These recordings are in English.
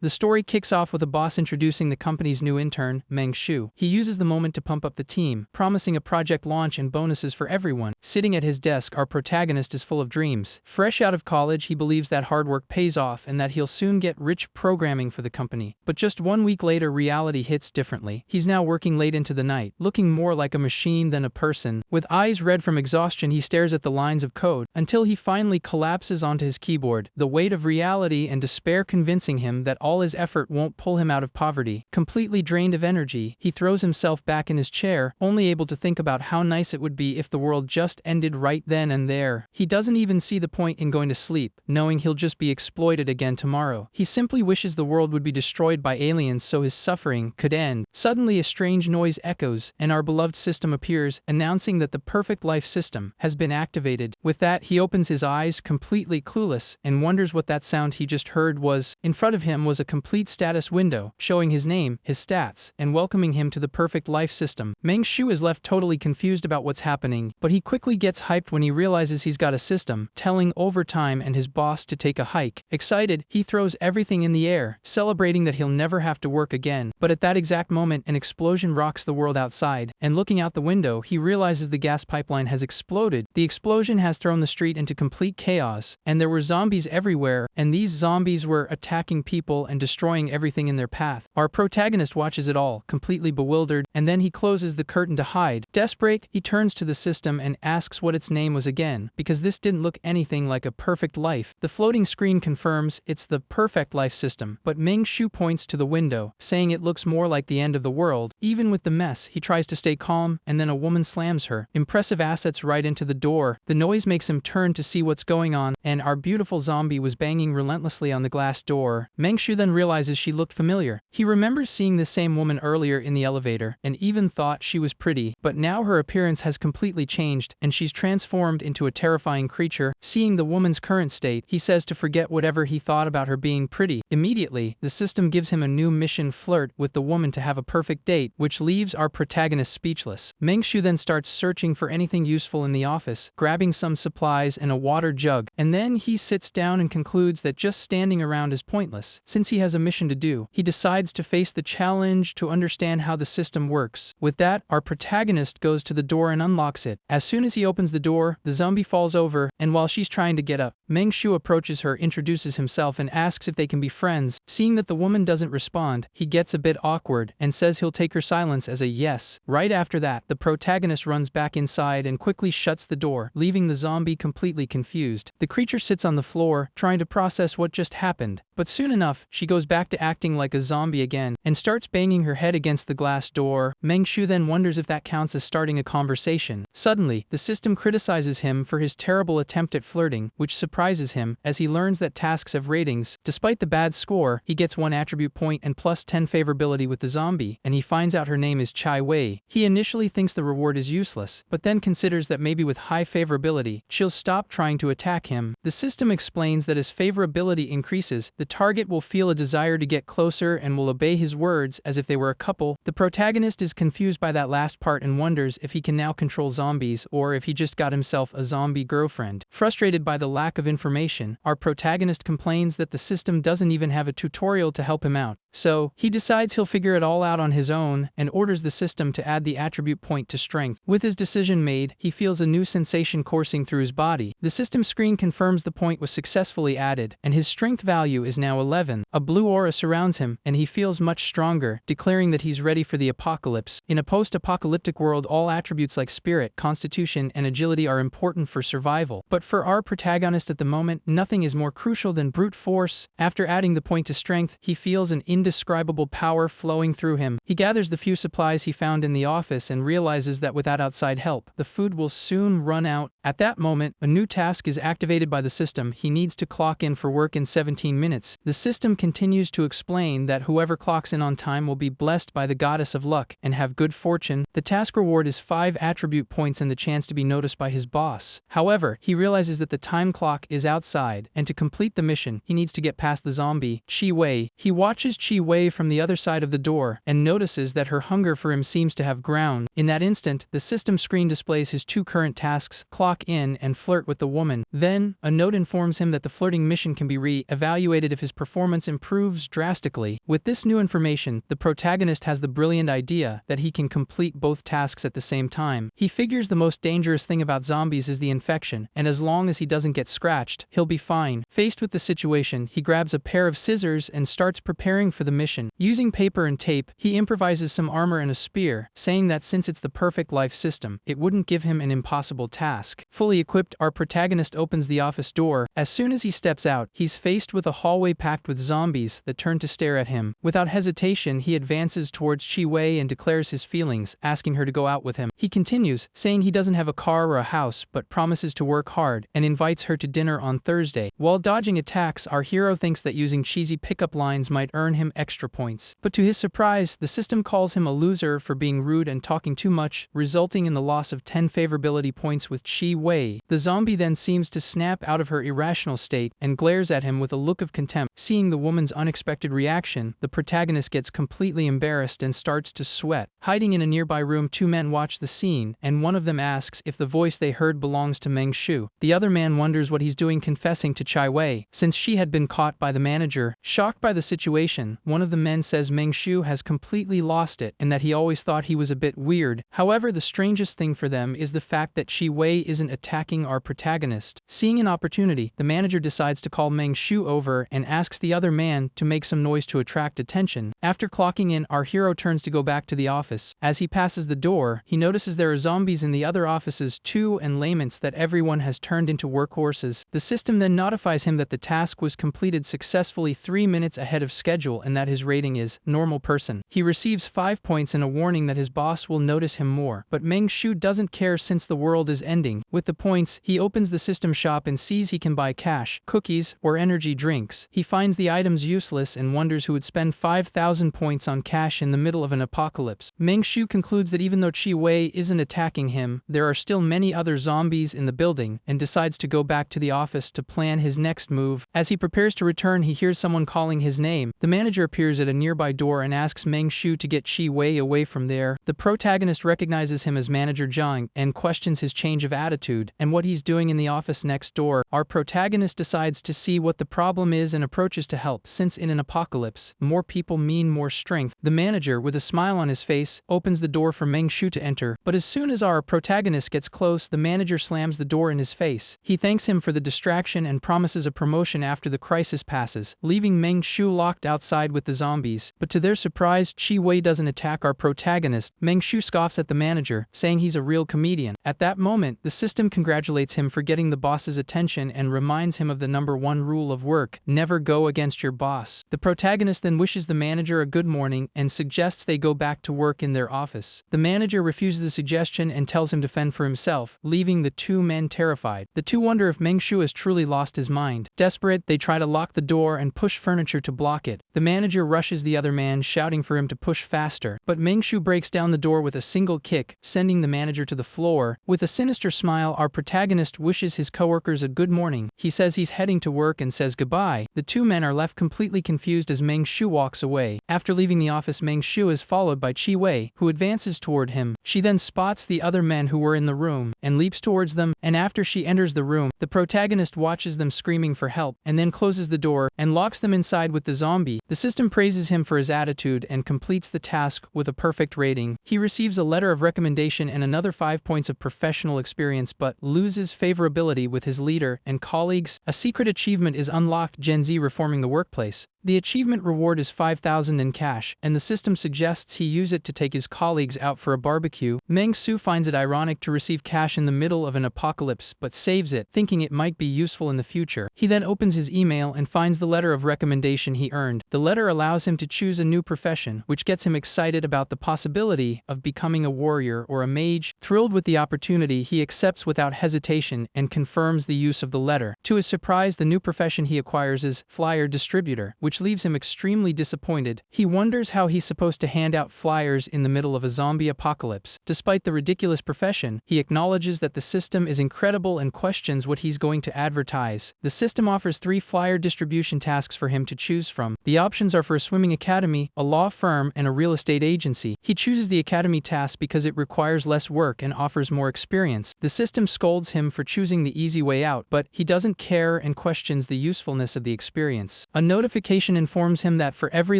The story kicks off with a boss introducing the company's new intern, Meng Shu. He uses the moment to pump up the team, promising a project launch and bonuses for everyone. Sitting at his desk, our protagonist is full of dreams. Fresh out of college, he believes that hard work pays off and that he'll soon get rich programming for the company. But just 1 week later, reality hits differently. He's now working late into the night, looking more like a machine than a person. With eyes red from exhaustion, he stares at the lines of code until he finally collapses onto his keyboard, the weight of reality and despair convincing him that all his effort won't pull him out of poverty. Completely drained of energy, he throws himself back in his chair, only able to think about how nice it would be if the world just ended right then and there. He doesn't even see the point in going to sleep, knowing he'll just be exploited again tomorrow. He simply wishes the world would be destroyed by aliens so his suffering could end. Suddenly, a strange noise echoes, and our beloved system appears, announcing that the perfect life system has been activated. With that, he opens his eyes, completely clueless, and wonders what that sound he just heard was. In front of him was a complete status window, showing his name, his stats, and welcoming him to the perfect life system. Meng Shu is left totally confused about what's happening, but he quickly gets hyped when he realizes he's got a system, telling overtime and his boss to take a hike. Excited, he throws everything in the air, celebrating that he'll never have to work again. But at that exact moment, an explosion rocks the world outside, and looking out the window, he realizes the gas pipeline has exploded. The explosion has thrown the street into complete chaos, and there were zombies everywhere, and these zombies were attacking people and destroying everything in their path. Our protagonist watches it all, completely bewildered, and then he closes the curtain to hide. Desperate, he turns to the system and asks what its name was again, because this didn't look anything like a perfect life. The floating screen confirms it's the perfect life system, but Meng Shu points to the window, saying it looks more like the end of the world. Even with the mess, he tries to stay calm, and then a woman slams her impressive assets right into the door. The noise makes him turn to see what's going on, and our beautiful zombie was banging relentlessly on the glass door. Meng Shu then realizes she looked familiar. He remembers seeing this same woman earlier in the elevator, and even thought she was pretty, but now her appearance has completely changed, and she's transformed into a terrifying creature. Seeing the woman's current state, he says to forget whatever he thought about her being pretty. Immediately, the system gives him a new mission: flirt with the woman to have a perfect date, which leaves our protagonist speechless. Meng Shu then starts searching for anything useful in the office, grabbing some supplies and a water jug, and then he sits down and concludes that just standing around is pointless. Since he has a mission to do, he decides to face the challenge to understand how the system works. With that, our protagonist goes to the door and unlocks it. As soon as he opens the door, the zombie falls over, and while she's trying to get up, Meng Shu approaches her, introduces himself, and asks if they can be friends. Seeing that the woman doesn't respond, he gets a bit awkward and says he'll take her silence as a yes. Right after that, the protagonist runs back inside and quickly shuts the door, leaving the zombie completely confused. The creature sits on the floor, trying to process what just happened, but soon enough, she goes back to acting like a zombie again and starts banging her head against the glass door. Meng Shu then wonders if that counts as starting a conversation. Suddenly, the system criticizes him for his terrible attempt at flirting, which surprises him as he learns that tasks have ratings. Despite the bad score, he gets 1 attribute point and plus 10 favorability with the zombie, and he finds out her name is Chai Wei. He initially thinks the reward is useless, but then considers that maybe with high favorability, she'll stop trying to attack him. The system explains that as favorability increases, the target will feel a desire to get closer and will obey his words as if they were a couple. The protagonist is confused by that last part and wonders if he can now control zombies or if he just got himself a zombie girlfriend. Frustrated by the lack of information, our protagonist complains that the system doesn't even have a tutorial to help him out. So, he decides he'll figure it all out on his own and orders the system to add the attribute point to strength. With his decision made, he feels a new sensation coursing through his body. The system screen confirms the point was successfully added, and his strength value is now 11. A blue aura surrounds him, and he feels much stronger, declaring that he's ready for the apocalypse. In a post-apocalyptic world, all attributes like spirit, constitution, and agility are important for survival. But for our protagonist at the moment, nothing is more crucial than brute force. After adding the point to strength, he feels an indescribable power flowing through him. He gathers the few supplies he found in the office and realizes that without outside help, the food will soon run out. At that moment, a new task is activated by the system. He needs to clock in for work in 17 minutes. The system continues to explain that whoever clocks in on time will be blessed by the goddess of luck and have good fortune. The task reward is 5 attribute points and the chance to be noticed by his boss. However, he realizes that the time clock is outside, and to complete the mission, he needs to get past the zombie, Chi Wei. He watches Chi Wei from the other side of the door and notices that her hunger for him seems to have ground. In that instant, the system screen displays his 2 current tasks: clock clock in and flirt with the woman. Then, a note informs him that the flirting mission can be re-evaluated if his performance improves drastically. With this new information, the protagonist has the brilliant idea that he can complete both tasks at the same time. He figures the most dangerous thing about zombies is the infection, and as long as he doesn't get scratched, he'll be fine. Faced with the situation, he grabs a pair of scissors and starts preparing for the mission. Using paper and tape, he improvises some armor and a spear, saying that since it's the perfect life system, it wouldn't give him an impossible task. Fully equipped, our protagonist opens the office door. As soon as he steps out, he's faced with a hallway packed with zombies that turn to stare at him. Without hesitation, he advances towards Chi-Wei and declares his feelings, asking her to go out with him. He continues, saying he doesn't have a car or a house, but promises to work hard, and invites her to dinner on Thursday. While dodging attacks, our hero thinks that using cheesy pickup lines might earn him extra points. But to his surprise, the system calls him a loser for being rude and talking too much, resulting in the loss of 10 favorability points with Chi-Wei. The zombie then seems to snap out of her irrational state and glares at him with a look of contempt. Seeing the woman's unexpected reaction, the protagonist gets completely embarrassed and starts to sweat. Hiding in a nearby room, two men watch the scene, and one of them asks if the voice they heard belongs to Meng Shu. The other man wonders what he's doing confessing to Chi-Wei, since she had been caught by the manager. Shocked by the situation, one of the men says Meng Shu has completely lost it and that he always thought he was a bit weird. However, the strangest thing for them is the fact that Chi-Wei isn't attacking our protagonist. Seeing an opportunity, the manager decides to call Meng Shu over and asks the other man to make some noise to attract attention. After clocking in, our hero turns to go back to the office. As he passes the door, he notices there are zombies in the other offices too and laments that everyone has turned into workhorses. The system then notifies him that the task was completed successfully 3 minutes ahead of schedule and that his rating is normal person. He receives 5 points and a warning that his boss will notice him more. But Meng Shu doesn't care since the world is ending. With the points, he opens the system shop and sees he can buy cash, cookies, or energy drinks. He finds the items useless and wonders who would spend 5,000 points on cash in the middle of an apocalypse. Meng Shu concludes that even though Chi-Wei isn't attacking him, there are still many other zombies in the building and decides to go back to the office to plan his next move. As he prepares to return, he hears someone calling his name. The manager appears at a nearby door and asks Meng Shu to get Chi-Wei away from there. The protagonist recognizes him as Manager Zhang and questions his change of attitude and what he's doing in the office next door. Our protagonist decides to see what the problem is and approaches to help, since in an apocalypse, more people mean more strength. The manager, with a smile on his face, opens the door for Meng Shu to enter, but as soon as our protagonist gets close, the manager slams the door in his face. He thanks him for the distraction and promises a promotion after the crisis passes, leaving Meng Shu locked outside with the zombies. But to their surprise, Chi-Wei doesn't attack our protagonist. Meng Shu scoffs at the manager, saying he's a real comedian. At that moment, the system congratulates him for getting the boss's attention and reminds him of the #1 rule of work: never go against your boss. The protagonist then wishes the manager a good morning and suggests they go back to work in their office. The manager refuses the suggestion and tells him to fend for himself, leaving the two men terrified. The two wonder if Meng Shu has truly lost his mind. Desperate, they try to lock the door and push furniture to block it. The manager rushes the other man, shouting for him to push faster, but Meng Shu breaks down the door with a single kick, sending the manager to the floor. With a sinister smile, our protagonist wishes his coworkers a good morning. He says he's heading to work and says goodbye. The two men are left completely confused as Meng Shu walks away. After leaving the office, Meng Shu is followed by Chi-Wei, who advances toward him. She then spots the other men who were in the room and leaps towards them, and after she enters the room, the protagonist watches them screaming for help and then closes the door and locks them inside with the zombie. The system praises him for his attitude and completes the task with a perfect rating. He receives a letter of recommendation and another 5 points of professional experience, but loses favorability with his leader and colleagues. A secret achievement is unlocked: Gen Z reforming the workplace. The achievement reward is 5,000 in cash, and the system suggests he use it to take his colleagues out for a barbecue. Meng Shu finds it ironic to receive cash in the middle of an apocalypse, but saves it, thinking it might be useful in the future. He then opens his email and finds the letter of recommendation he earned. The letter allows him to choose a new profession, which gets him excited about the possibility of becoming a warrior or a mage. Thrilled with the opportunity, he accepts without hesitation and confirms the use of the letter. To his surprise, the new profession he acquires is flyer distributor, which leaves him extremely disappointed. He wonders how he's supposed to hand out flyers in the middle of a zombie apocalypse. Despite the ridiculous profession, he acknowledges that the system is incredible and questions what he's going to advertise. The system offers 3 flyer distribution tasks for him to choose from. The options are for a swimming academy, a law firm, and a real estate agency. He chooses the academy task because it requires less work and offers more experience. The system scolds him for choosing the easy way out, but he doesn't care and questions the usefulness of the experience. A notification informs him that for every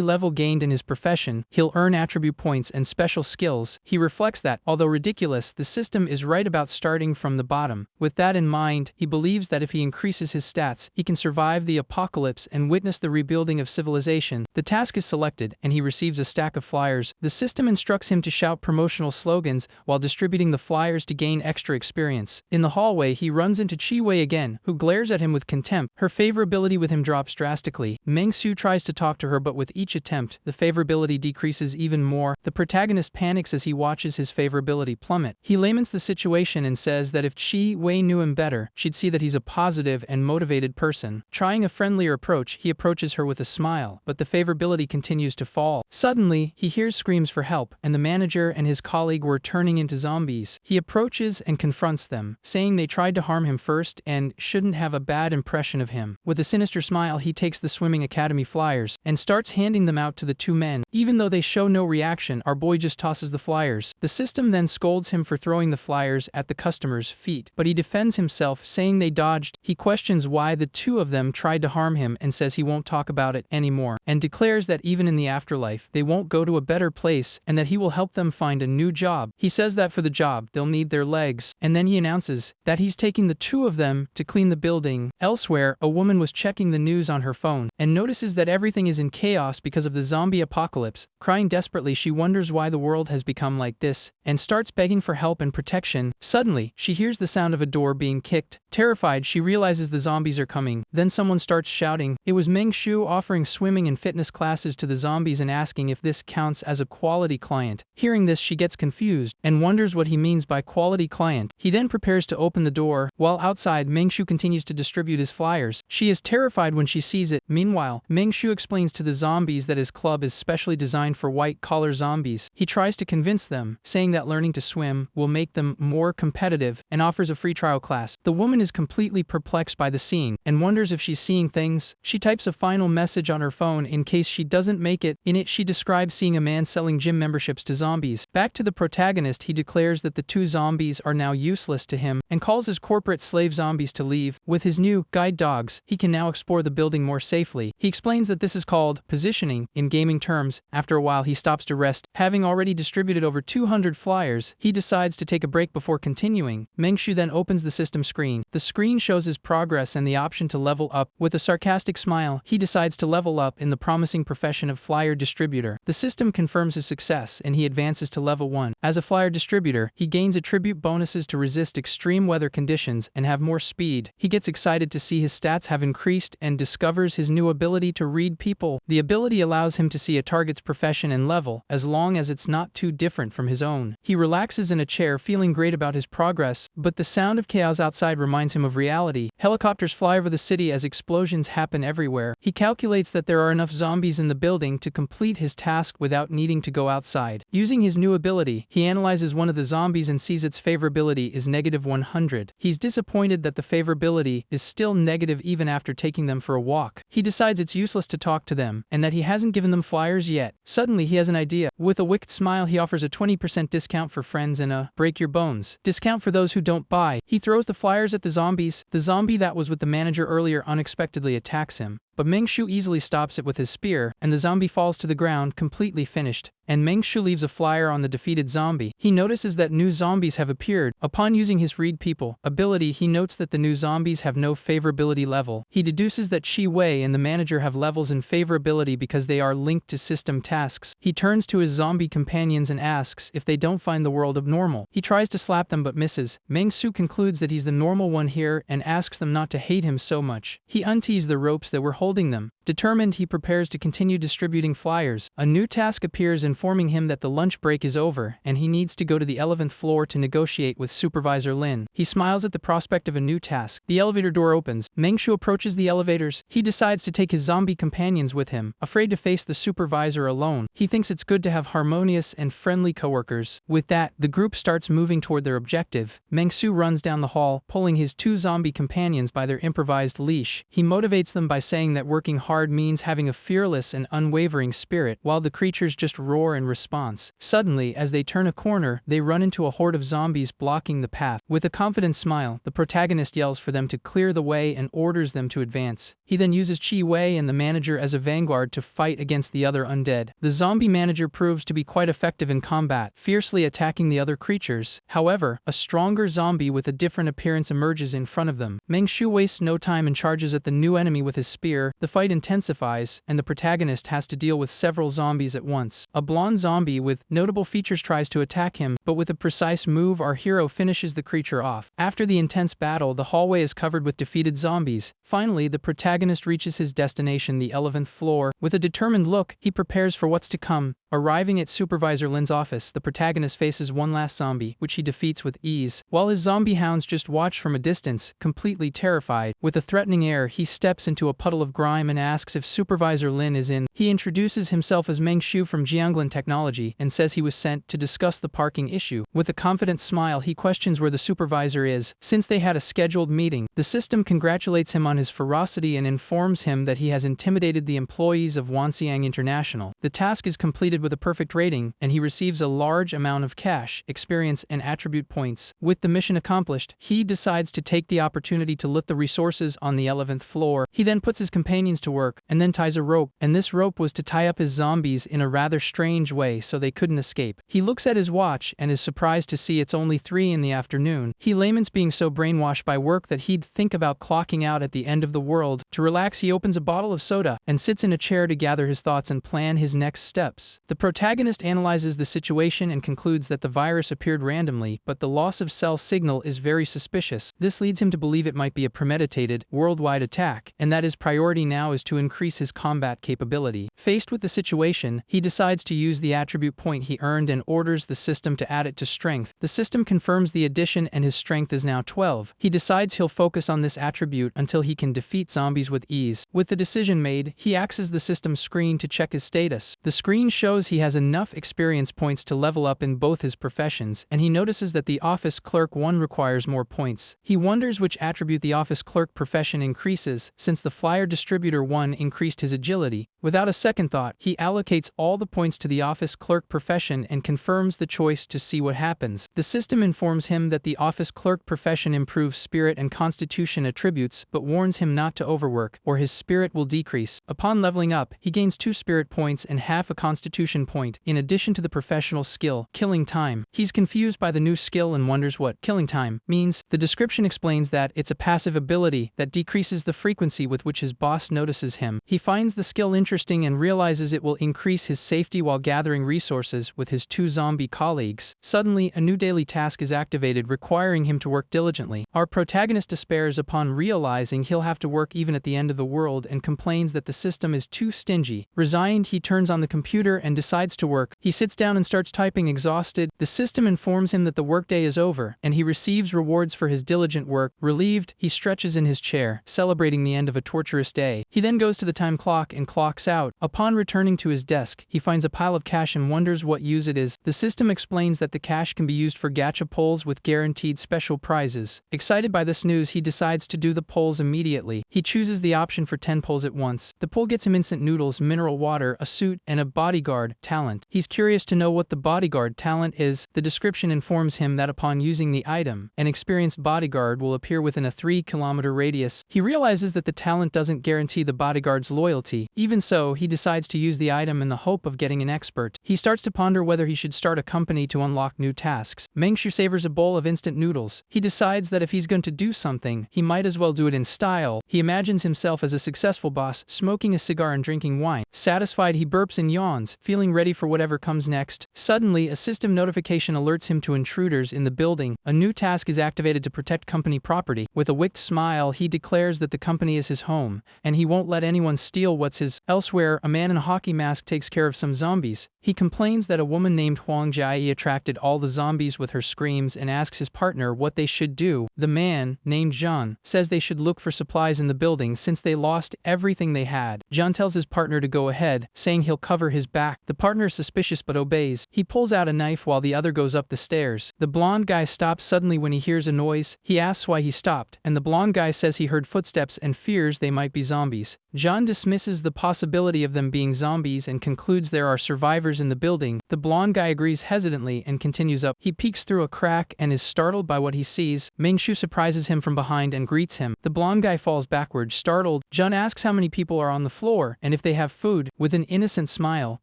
level gained in his profession, he'll earn attribute points and special skills. He reflects that, although ridiculous, the system is right about starting from the bottom. With that in mind, he believes that if he increases his stats, he can survive the apocalypse and witness the rebuilding of civilization. The task is selected, and he receives a stack of flyers. The system instructs him to shout promotional slogans while distributing the flyers to gain extra experience. In the hallway, he runs into Chi-Wei again, who glares at him with contempt. Her favorability with him drops drastically. Meng-Su tries to talk to her, but with each attempt, the favorability decreases even more. The protagonist panics as he watches his favorability plummet. He laments the situation and says that if Chi-Wei knew him better, she'd see that he's a positive and motivated person. Trying a friendlier approach, he approaches her with a smile, but the favorability continues to fall. Suddenly, he hears screams for help, and the manager and his colleague were turning into zombies. He approaches and confronts them, saying they tried to harm him first and shouldn't have a bad impression of him. With a sinister smile, he takes the swimming academy flyers and starts handing them out to the two men. Even though they show no reaction, our boy just tosses the flyers. The system then scolds him for throwing the flyers at the customer's feet, but he defends himself, saying they dodged. He questions why the two of them tried to harm him and says he won't talk about it anymore, and declares that even in the afterlife, they won't go to a better place and that he will help them find a new job. He says that for the job, they'll need their legs, and then he announces that he's taking the two of them to clean the building. Elsewhere, a woman was checking the news on her phone and notices that everything is in chaos because of the zombie apocalypse. Crying desperately, she wonders why the world has become like this and starts begging for help and protection. Suddenly, she hears the sound of a door being kicked. Terrified, she realizes the zombies are coming. Then someone starts shouting. It was Meng-Su offering swimming and fitness classes to the zombies and asking if this counts as a quality client. Hearing this, she gets confused and wonders what he means by quality client. He then prepares to open the door. While outside, Meng-Su continues to distribute his flyers. She is terrified when she sees it. Meanwhile, Meng-Su explains to the zombies that his club is specially designed for white-collar zombies. He tries to convince them, saying that learning to swim will make them more competitive, and offers a free trial class. The woman is completely perplexed by the scene and wonders if she's seeing things. She types a final message on her phone in case she doesn't make it. In it, she describes seeing a man selling gym memberships to zombies. Back to the protagonist, he declares that the two zombies are now useless to him and calls his corporate slave zombies to leave. With his new guide dogs, he can now explore the building more safely. He explains that this is called positioning in gaming terms. After a while, he stops to rest. Having already distributed over 200 flyers, he decides to take a break before continuing. Meng-Su then opens the system screen. The screen shows his progress and the option to level up. With a sarcastic smile, he decides to level up in the promising profession of flyer distributor. The system confirms his success and he advances to level 1. As a flyer distributor, he gains attribute bonuses to resist extreme weather conditions and have more speed. He gets excited to see his stats have increased and discovers his new ability to read people. The ability allows him to see a target's profession and level, as long as it's not too different from his own. He relaxes in a chair, feeling great about his progress, but the sound of chaos outside reminds him of reality. Helicopters fly over the city as explosions happen everywhere. He calculates that there are enough zombies in the building to complete his task without needing to go outside. Using his new ability, he analyzes one of the zombies and sees its favorability is -100. He's disappointed that the favorability is still negative even after taking them for a walk. He decides it's useless to talk to them and that he hasn't given them flyers yet. Suddenly, he has an idea. With a wicked smile, he offers a 20% discount for friends and a break your bones discount for those who don't buy. He throws the flyers at the zombies. The zombie that was with the manager earlier unexpectedly attacks him, but Meng-Su easily stops it with his spear, and the zombie falls to the ground completely finished. And Meng-Su leaves a flyer on the defeated zombie. He notices that new zombies have appeared. Upon using his read people ability, he notes that the new zombies have no favorability level. He deduces that Chi-Wei and the manager have levels in favorability because they are linked to system tasks. He turns to his zombie companions and asks if they don't find the world abnormal. He tries to slap them but misses. Meng-Su concludes that he's the normal one here and asks them not to hate him so much. He untees the ropes that were holding them. Determined, he prepares to continue distributing flyers. A new task appears informing him that the lunch break is over and he needs to go to the 11th floor to negotiate with Supervisor Lin. He smiles at the prospect of a new task. The elevator door opens. Meng-Su approaches the elevators. He decides to take his zombie companions with him. Afraid to face the supervisor alone, he thinks it's good to have harmonious and friendly coworkers. With that, the group starts moving toward their objective. Meng-Su runs down the hall, pulling his two zombie companions by their improvised leash. He motivates them by saying explaining that working hard means having a fearless and unwavering spirit, while the creatures just roar in response. Suddenly, as they turn a corner, they run into a horde of zombies blocking the path. With a confident smile, the protagonist yells for them to clear the way and orders them to advance. He then uses Chi Wei and the manager as a vanguard to fight against the other undead. The zombie manager proves to be quite effective in combat, fiercely attacking the other creatures. However, a stronger zombie with a different appearance emerges in front of them. Mengshu wastes no time and charges at the new enemy with his spear. The fight intensifies, and the protagonist has to deal with several zombies at once. A blonde zombie with notable features tries to attack him, but with a precise move, our hero finishes the creature off. After the intense battle, the hallway is covered with defeated zombies. Finally, the protagonist reaches his destination, the 11th floor. With a determined look, he prepares for what's to come. Arriving at Supervisor Lin's office, the protagonist faces one last zombie, which he defeats with ease, while his zombie hounds just watch from a distance, completely terrified. With a threatening air, he steps into a puddle of grime and asks if Supervisor Lin is in. He introduces himself as Meng Shu from Jianglan Technology and says he was sent to discuss the parking issue. With a confident smile, he questions where the supervisor is, since they had a scheduled meeting. The system congratulates him on his ferocity and informs him that he has intimidated the employees of Wanxiang International. The task is completed with a perfect rating, and he receives a large amount of cash, experience, and attribute points. With the mission accomplished, he decides to take the opportunity to loot the resources on the 11th floor. He then puts his companions to work, and then ties a rope, and this rope was to tie up his zombies in a rather strange way so they couldn't escape. He looks at his watch and is surprised to see it's only 3 in the afternoon. He laments being so brainwashed by work that he'd think about clocking out at the end of the world. To relax, he opens a bottle of soda and sits in a chair to gather his thoughts and plan his next steps. The protagonist analyzes the situation and concludes that the virus appeared randomly, but the loss of cell signal is very suspicious. This leads him to believe it might be a premeditated, worldwide attack, and that his priority now is to increase his combat capability. Faced with the situation, he decides to use the attribute point he earned and orders the system to add it to strength. The system confirms the addition and his strength is now 12. He decides he'll focus on this attribute until he can defeat zombies with ease. With the decision made, he accesses the system screen to check his status. The screen shows he has enough experience points to level up in both his professions, and he notices that the office clerk 1 requires more points. He wonders which attribute the office clerk profession increases, since the flyer distributor 1 increased his agility. Without a second thought, he allocates all the points to the office clerk profession and confirms the choice to see what happens. The system informs him that the office clerk profession improves spirit and constitution attributes, but warns him not to overwork, or his spirit will decrease. Upon leveling up, he gains 2 spirit points and half a constitution point, in addition to the professional skill, killing time. He's confused by the new skill and wonders what killing time means. The description explains that it's a passive ability that decreases the frequency with which his boss notices him. He finds the skill interesting and realizes it will increase his safety while gathering resources with his 2 zombie colleagues. Suddenly, a new daily task is activated, requiring him to work diligently. Our protagonist despairs upon realizing he'll have to work even at the end of the world and complains that the system is too stingy. Resigned, he turns on the computer and decides to work. He sits down and starts typing, exhausted. The system informs him that the workday is over, and he receives rewards for his diligent work. Relieved, he stretches in his chair, celebrating the end of a torturous day. He then goes to the time clock and clocks out. Upon returning to his desk, he finds a pile of cash and wonders what use it is. The system explains that the cash can be used for gacha polls with guaranteed special prizes. Excited by this news, he decides to do the polls immediately. He chooses the option for 10 polls at once. The poll gets him instant noodles, mineral water, a suit, and a bodyguard talent. He's curious to know what the bodyguard talent is. The description informs him that upon using the item, an experienced bodyguard will appear within a 3-kilometer radius. He realizes that the talent doesn't guarantee the bodyguard's loyalty. Even so, he decides to use the item in the hope of getting an expert. He starts to ponder whether he should start a company to unlock new tasks. Mengshu savors a bowl of instant noodles. He decides that if he's going to do something, he might as well do it in style. He imagines himself as a successful boss, smoking a cigar and drinking wine. Satisfied, he burps and yawns, feeling ready for whatever comes next. Suddenly, a system notification alerts him to intruders in the building. A new task is activated to protect company property. With a wicked smile, he declares that the company is his home, and he won't let anyone steal what's his. Elsewhere, a man in a hockey mask takes care of some zombies. He complains that a woman named Huang Jiayi attracted all the zombies with her screams and asks his partner what they should do. The man, named Zhang, says they should look for supplies in the building since they lost everything they had. Zhang tells his partner to go ahead, saying he'll cover his back. The partner is suspicious but obeys. He pulls out a knife while the other goes up the stairs. The blonde guy stops suddenly when he hears a noise. He asks why he stopped, and the blonde guy says he heard footsteps and fears they might be zombies. John dismisses the possibility of them being zombies and concludes there are survivors in the building. The blonde guy agrees hesitantly and continues up. He peeks through a crack and is startled by what he sees. Ming-Shu surprises him from behind and greets him. The blonde guy falls backwards, startled. John asks how many people are on the floor and if they have food. With an innocent smile,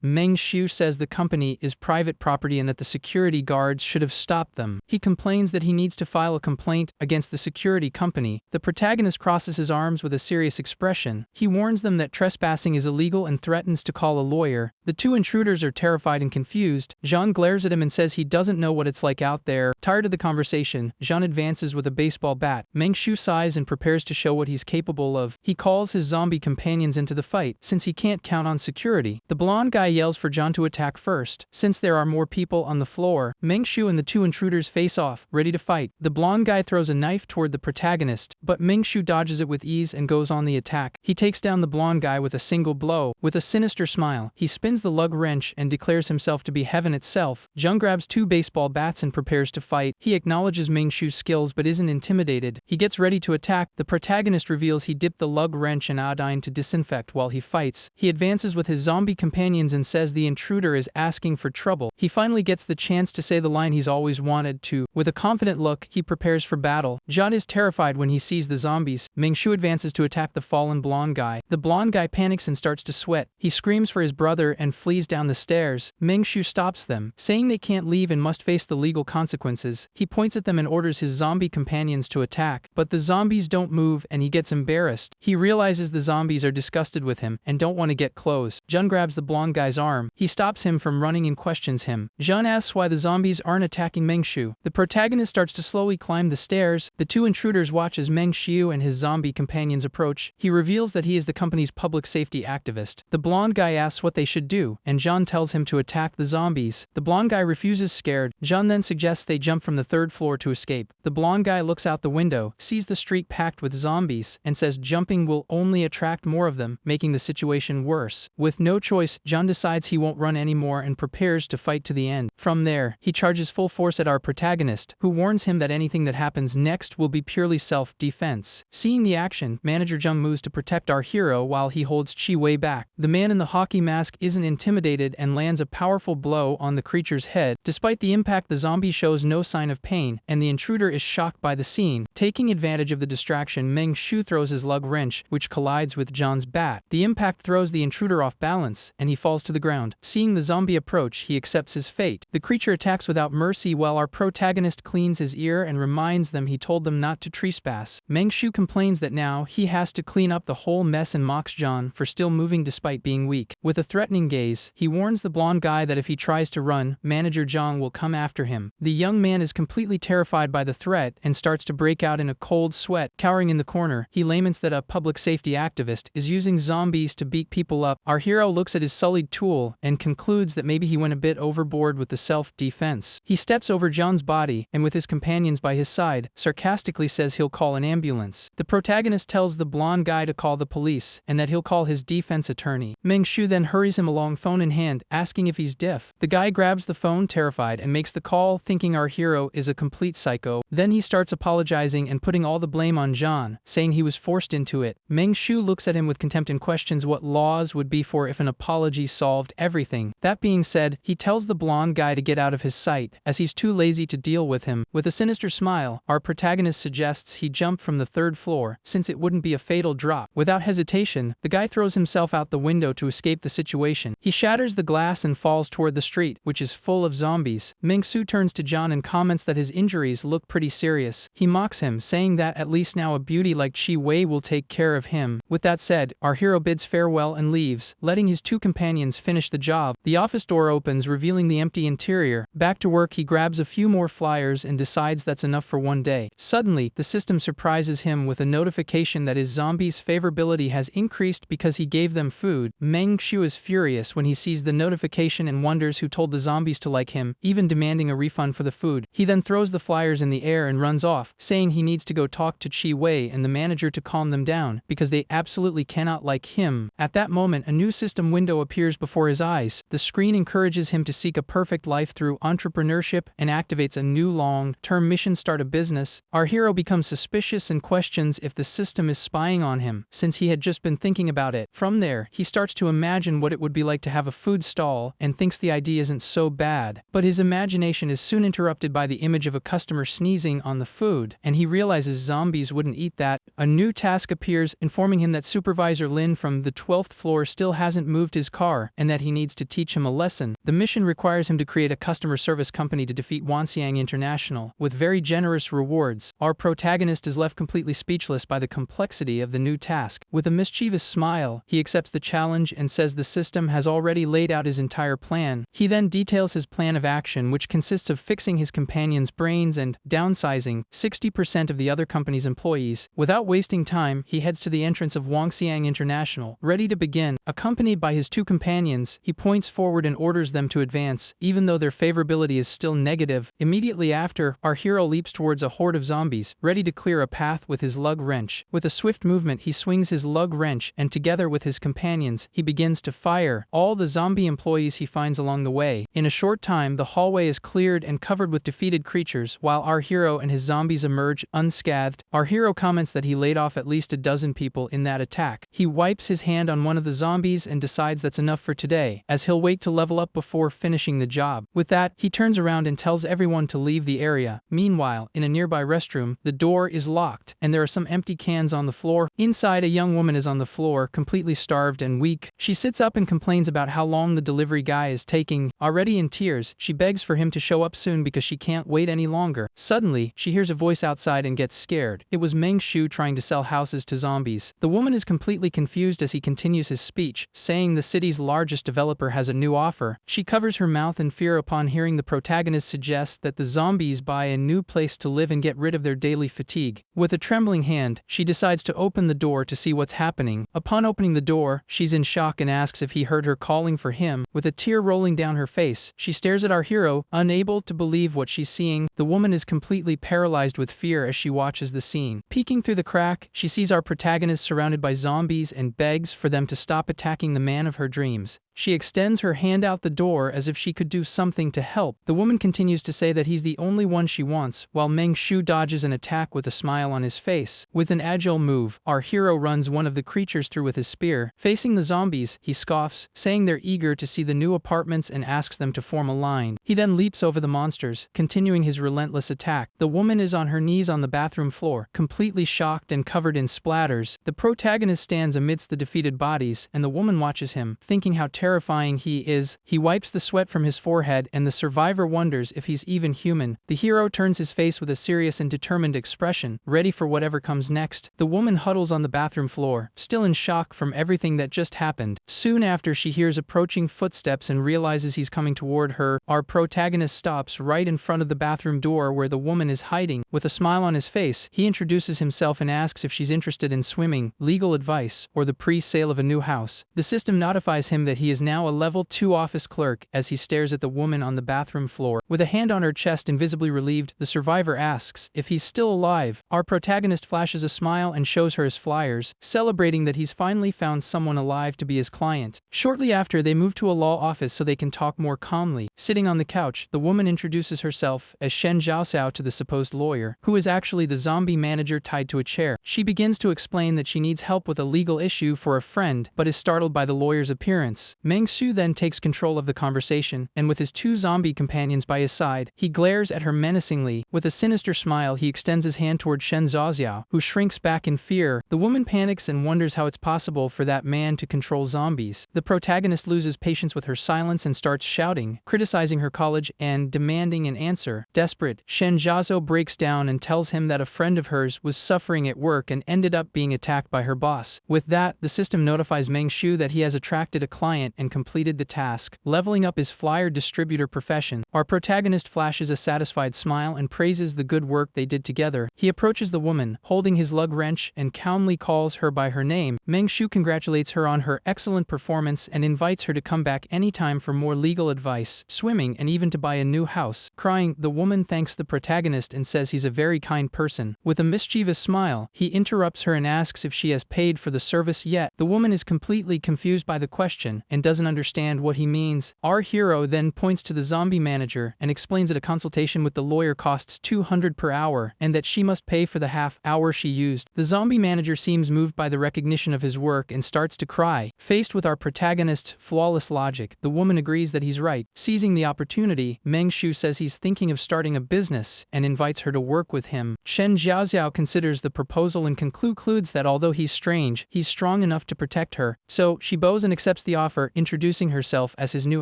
Ming-Shu says the company is private property and that the security guards should have stopped them. He complains that he needs to file a complaint against the security company. The protagonist crosses his arms with a serious expression. He warns them that trespassing is illegal and threatens to call a lawyer. The two intruders are terrified and confused. Jean glares at him and says he doesn't know what it's like out there. Tired of the conversation, Jean advances with a baseball bat. Ming-Shu sighs and prepares to show what he's capable of. He calls his zombie companions into the fight, since he can't count on security. The blonde guy yells for John to attack first. Since there are more people on the floor, Ming-Shu and the two intruders face off, ready to fight. The blonde guy throws a knife toward the protagonist, but Ming-Shu dodges it with ease and goes on the attack. He takes down the blonde guy with a single blow. With a sinister smile, he spins the lug wrench and declares himself to be heaven itself. Jung grabs two baseball bats and prepares to fight. He acknowledges Ming-Shu's skills but isn't intimidated. He gets ready to attack. The protagonist reveals he dipped the lug wrench in iodine to disinfect while he fights. He advances with his zombie companions and says the intruder is asking for trouble. He finally gets the chance to say the line he's always wanted to. With a confident look, he prepares for battle. John is terrified when he sees the zombies. Ming-Shu advances to attack the fallen blonde guy. The blonde guy panics and starts to sweat. He screams for his brother and flees down the stairs. Ming-Shu stops them, saying they can't leave and must face the legal consequences. He points at them and orders his zombie companions to attack, but the zombies don't move and he gets embarrassed. He realizes the zombies are disgusted with him and don't want to get close. Jun grabs the blonde guy's arm. He stops him from running and questions him. Jun asks why the zombies aren't attacking Ming-Shu. The protagonist starts to slowly climb the stairs. The two intruders watch as Ming-Shu and his zombie companions approach. He reveals that he is the company's public safety activist. The blonde guy asks what they should do, and Jun tells him to attack the zombies. The blonde guy refuses, scared. Jun then suggests they jump from the third floor to escape. The blonde guy looks out the window, sees the street packed with zombies, and says jumping will only attract more of them, making the situation worse. With no choice, Jun decides he won't run anymore and prepares to fight to the end. From there, he charges full force at our protagonist, who warns him that anything that happens next will be purely self-defense. Seeing the action, Manager Jung moves to protect our hero while he holds Chi Wei back. The man in the hockey mask isn't intimidated and lands a powerful blow on the creature's head. Despite the impact, the zombie shows no sign of pain, and the intruder is shocked by the scene. Taking advantage of the distraction, Ming-Shu throws his lug wrench, which collides with John's bat. The impact throws the intruder off balance, and he falls to the ground. Seeing the zombie approach, he accepts his fate. The creature attacks without mercy while our protagonist cleans his ear and reminds them he told them not to trespass. Ming-Shu complains that now he has to clean up the whole mess and mocks John for still moving despite being weak. With a threatening gaze, he warns the blonde guy that if he tries to run, Manager Jung will come after him. The young man is completely terrified by the threat and starts to break out in a cold sweat. Cowering in the corner, he laments that a public safety activist is using zombies to beat people up. Our hero looks at his sullied tool and concludes that maybe he went a bit overboard with the self-defense. He steps over John's body and with his companions by his side, sarcastically says he'll call an ambulance. The protagonist tells the blonde guy to call the police and that he'll call his defense attorney. Ming-Shu then hurries him along, phone in hand, asking if he's deaf. The guy grabs the phone, terrified, and makes the call, thinking our hero is a complete psycho. Then he starts apologizing and putting all the blame on John, saying he was forced into it. Ming-Shu looks at him with contempt and questions what laws would be for if an apology solved everything. That being said, he tells the blonde guy to get out of his sight, as he's too lazy to deal with him. With a sinister smile, our protagonist suggests he jump from the third floor, since it wouldn't be a fatal drop. Without hesitation, the guy throws himself out the window to escape the situation. He shatters the glass and falls toward the street, which is full of zombies. Ming-Shu turns to John and comments that his injuries look pretty serious. He mocks him, saying that at least now a beauty like Chi Wei will take care of him. With that said, our hero bids farewell and leaves, letting his two companions finish the job. The office door opens, revealing the empty interior. Back to work, he grabs a few more flyers and decides that's enough for one day. Suddenly, the system surprises him with a notification that his zombies' favorability has increased because he gave them food. Ming-Shu is furious when he sees the notification and wonders who told the zombies to like him, even demanding a refund for the food. He then throws the flyers in the air and runs off, saying he needs to go talk to Chi Wei and the manager to calm them down, because they absolutely cannot like him. At that moment, a new system window appears before his eyes. The screen encourages him to seek a perfect life through entrepreneurship and activates a new long-term mission: start a business. Our hero becomes suspicious and questions if the system is spying on him, since he had had just been thinking about it. From there, he starts to imagine what it would be like to have a food stall and thinks the idea isn't so bad. But his imagination is soon interrupted by the image of a customer sneezing on the food, and he realizes zombies wouldn't eat that. A new task appears, informing him that Supervisor Lin from the 12th floor still hasn't moved his car, and that he needs to teach him a lesson. The mission requires him to create a customer service company to defeat Wanxiang International, with very generous rewards. Our protagonist is left completely speechless by the complexity of the new task. With a mischievous smile, he accepts the challenge and says the system has already laid out his entire plan. He then details his plan of action, which consists of fixing his companion's brains and downsizing 60% of the other company's employees. Without wasting time, he heads to the entrance of Wanxiang International, ready to begin. Accompanied by his two companions, he points forward and orders them to advance, even though their favorability is still negative. Immediately after, our hero leaps towards a horde of zombies, ready to clear a path with his lug wrench. With a swift movement, he swings his lug wrench, and together with his companions, he begins to fire all the zombie employees he finds along the way. In a short time, the hallway is cleared and covered with defeated creatures, while our hero and his zombies emerge unscathed. Our hero comments that he laid off at least a dozen people in that attack. He wipes his hand on one of the zombies and decides that's enough for today, as he'll wait to level up before finishing the job. With that, he turns around and tells everyone to leave the area. Meanwhile, in a nearby restroom, the door is locked, and there are some empty cans on the floor. Inside, a young woman is on the floor, completely starved and weak. She sits up and complains about how long the delivery guy is taking. Already in tears, she begs for him to show up soon because she can't wait any longer. Suddenly, she hears a voice outside and gets scared. It was Meng Shu trying to sell houses to zombies. The woman is completely confused as he continues his speech, saying the city's largest developer has a new offer. She covers her mouth in fear upon hearing the protagonist suggest that the zombies buy a new place to live and get rid of their daily fatigue. With a trembling hand, she decides to open the door to see what's happening. Upon opening the door, she's in shock and asks if he heard her calling for him. With a tear rolling down her face, she stares at our hero, unable to believe what she's seeing. The woman is completely paralyzed with fear as she watches the scene. Peeking through the crack, she sees our protagonist surrounded by zombies and begs for them to stop attacking the man of her dreams. She extends her hand out the door as if she could do something to help. The woman continues to say that he's the only one she wants, while Meng Shu dodges an attack with a smile on his face. With an agile move, our hero runs one of the creatures through with his spear. Facing the zombies, he scoffs, saying they're eager to see the new apartments and asks them to form a line. He then leaps over the monsters, continuing his relentless attack. The woman is on her knees on the bathroom floor, completely shocked and covered in splatters. The protagonist stands amidst the defeated bodies, and the woman watches him, thinking how terrifying he is. He wipes the sweat from his forehead, and the survivor wonders if he's even human. The hero turns his face with a serious and determined expression, ready for whatever comes next. The woman huddles on the bathroom floor, still in shock from everything that just happened. Soon after, she hears approaching footsteps and realizes he's coming toward her. Our protagonist stops right in front of the bathroom door where the woman is hiding. With a smile on his face, he introduces himself and asks if she's interested in swimming, legal advice, or the pre-sale of a new house. The system notifies him that he is now a level 2 office clerk as he stares at the woman on the bathroom floor. With a hand on her chest and visibly relieved, the survivor asks if he's still alive. Our protagonist flashes a smile and shows her his flyers, celebrating that he's finally found someone alive to be his client. Shortly after, they move to a law office so they can talk more calmly. Sitting on the couch, the woman introduces herself as Shen Zhaoxiao to the supposed lawyer, who is actually the zombie manager tied to a chair. She begins to explain that she needs help with a legal issue for a friend, but is startled by the lawyer's appearance. Meng Shu then takes control of the conversation, and with his two zombie companions by his side, he glares at her menacingly. With a sinister smile, he extends his hand toward Shen Zhaoxiao, who shrinks back in fear. The woman panics and wonders how it's possible for that man to control zombies. The protagonist loses patience with her silence and starts shouting, criticizing her college and demanding an answer. Desperate, Shen Zhaoxiao breaks down and tells him that a friend of hers was suffering at work and ended up being attacked by her boss. With that, the system notifies Meng Shu that he has attracted a client and completed the task, leveling up his flyer distributor profession. Our protagonist flashes a satisfied smile and praises the good work they did together. He approaches the woman, holding his lug wrench, and calmly calls her by her name. Meng Shu congratulates her on her excellent performance and invites her to come back anytime for more legal advice, swimming, and even to buy a new house. Crying, the woman thanks the protagonist and says he's a very kind person. With a mischievous smile, he interrupts her and asks if she has paid for the service yet. The woman is completely confused by the question and and doesn't understand what he means. Our hero then points to the zombie manager and explains that a consultation with the lawyer costs 200 per hour and that she must pay for the half hour she used. The zombie manager seems moved by the recognition of his work and starts to cry. Faced with our protagonist's flawless logic, the woman agrees that he's right. Seizing the opportunity, Meng Shu says he's thinking of starting a business and invites her to work with him. Shen Zhaoxiao considers the proposal and concludes that although he's strange, he's strong enough to protect her. So she bows and accepts the offer, introducing herself as his new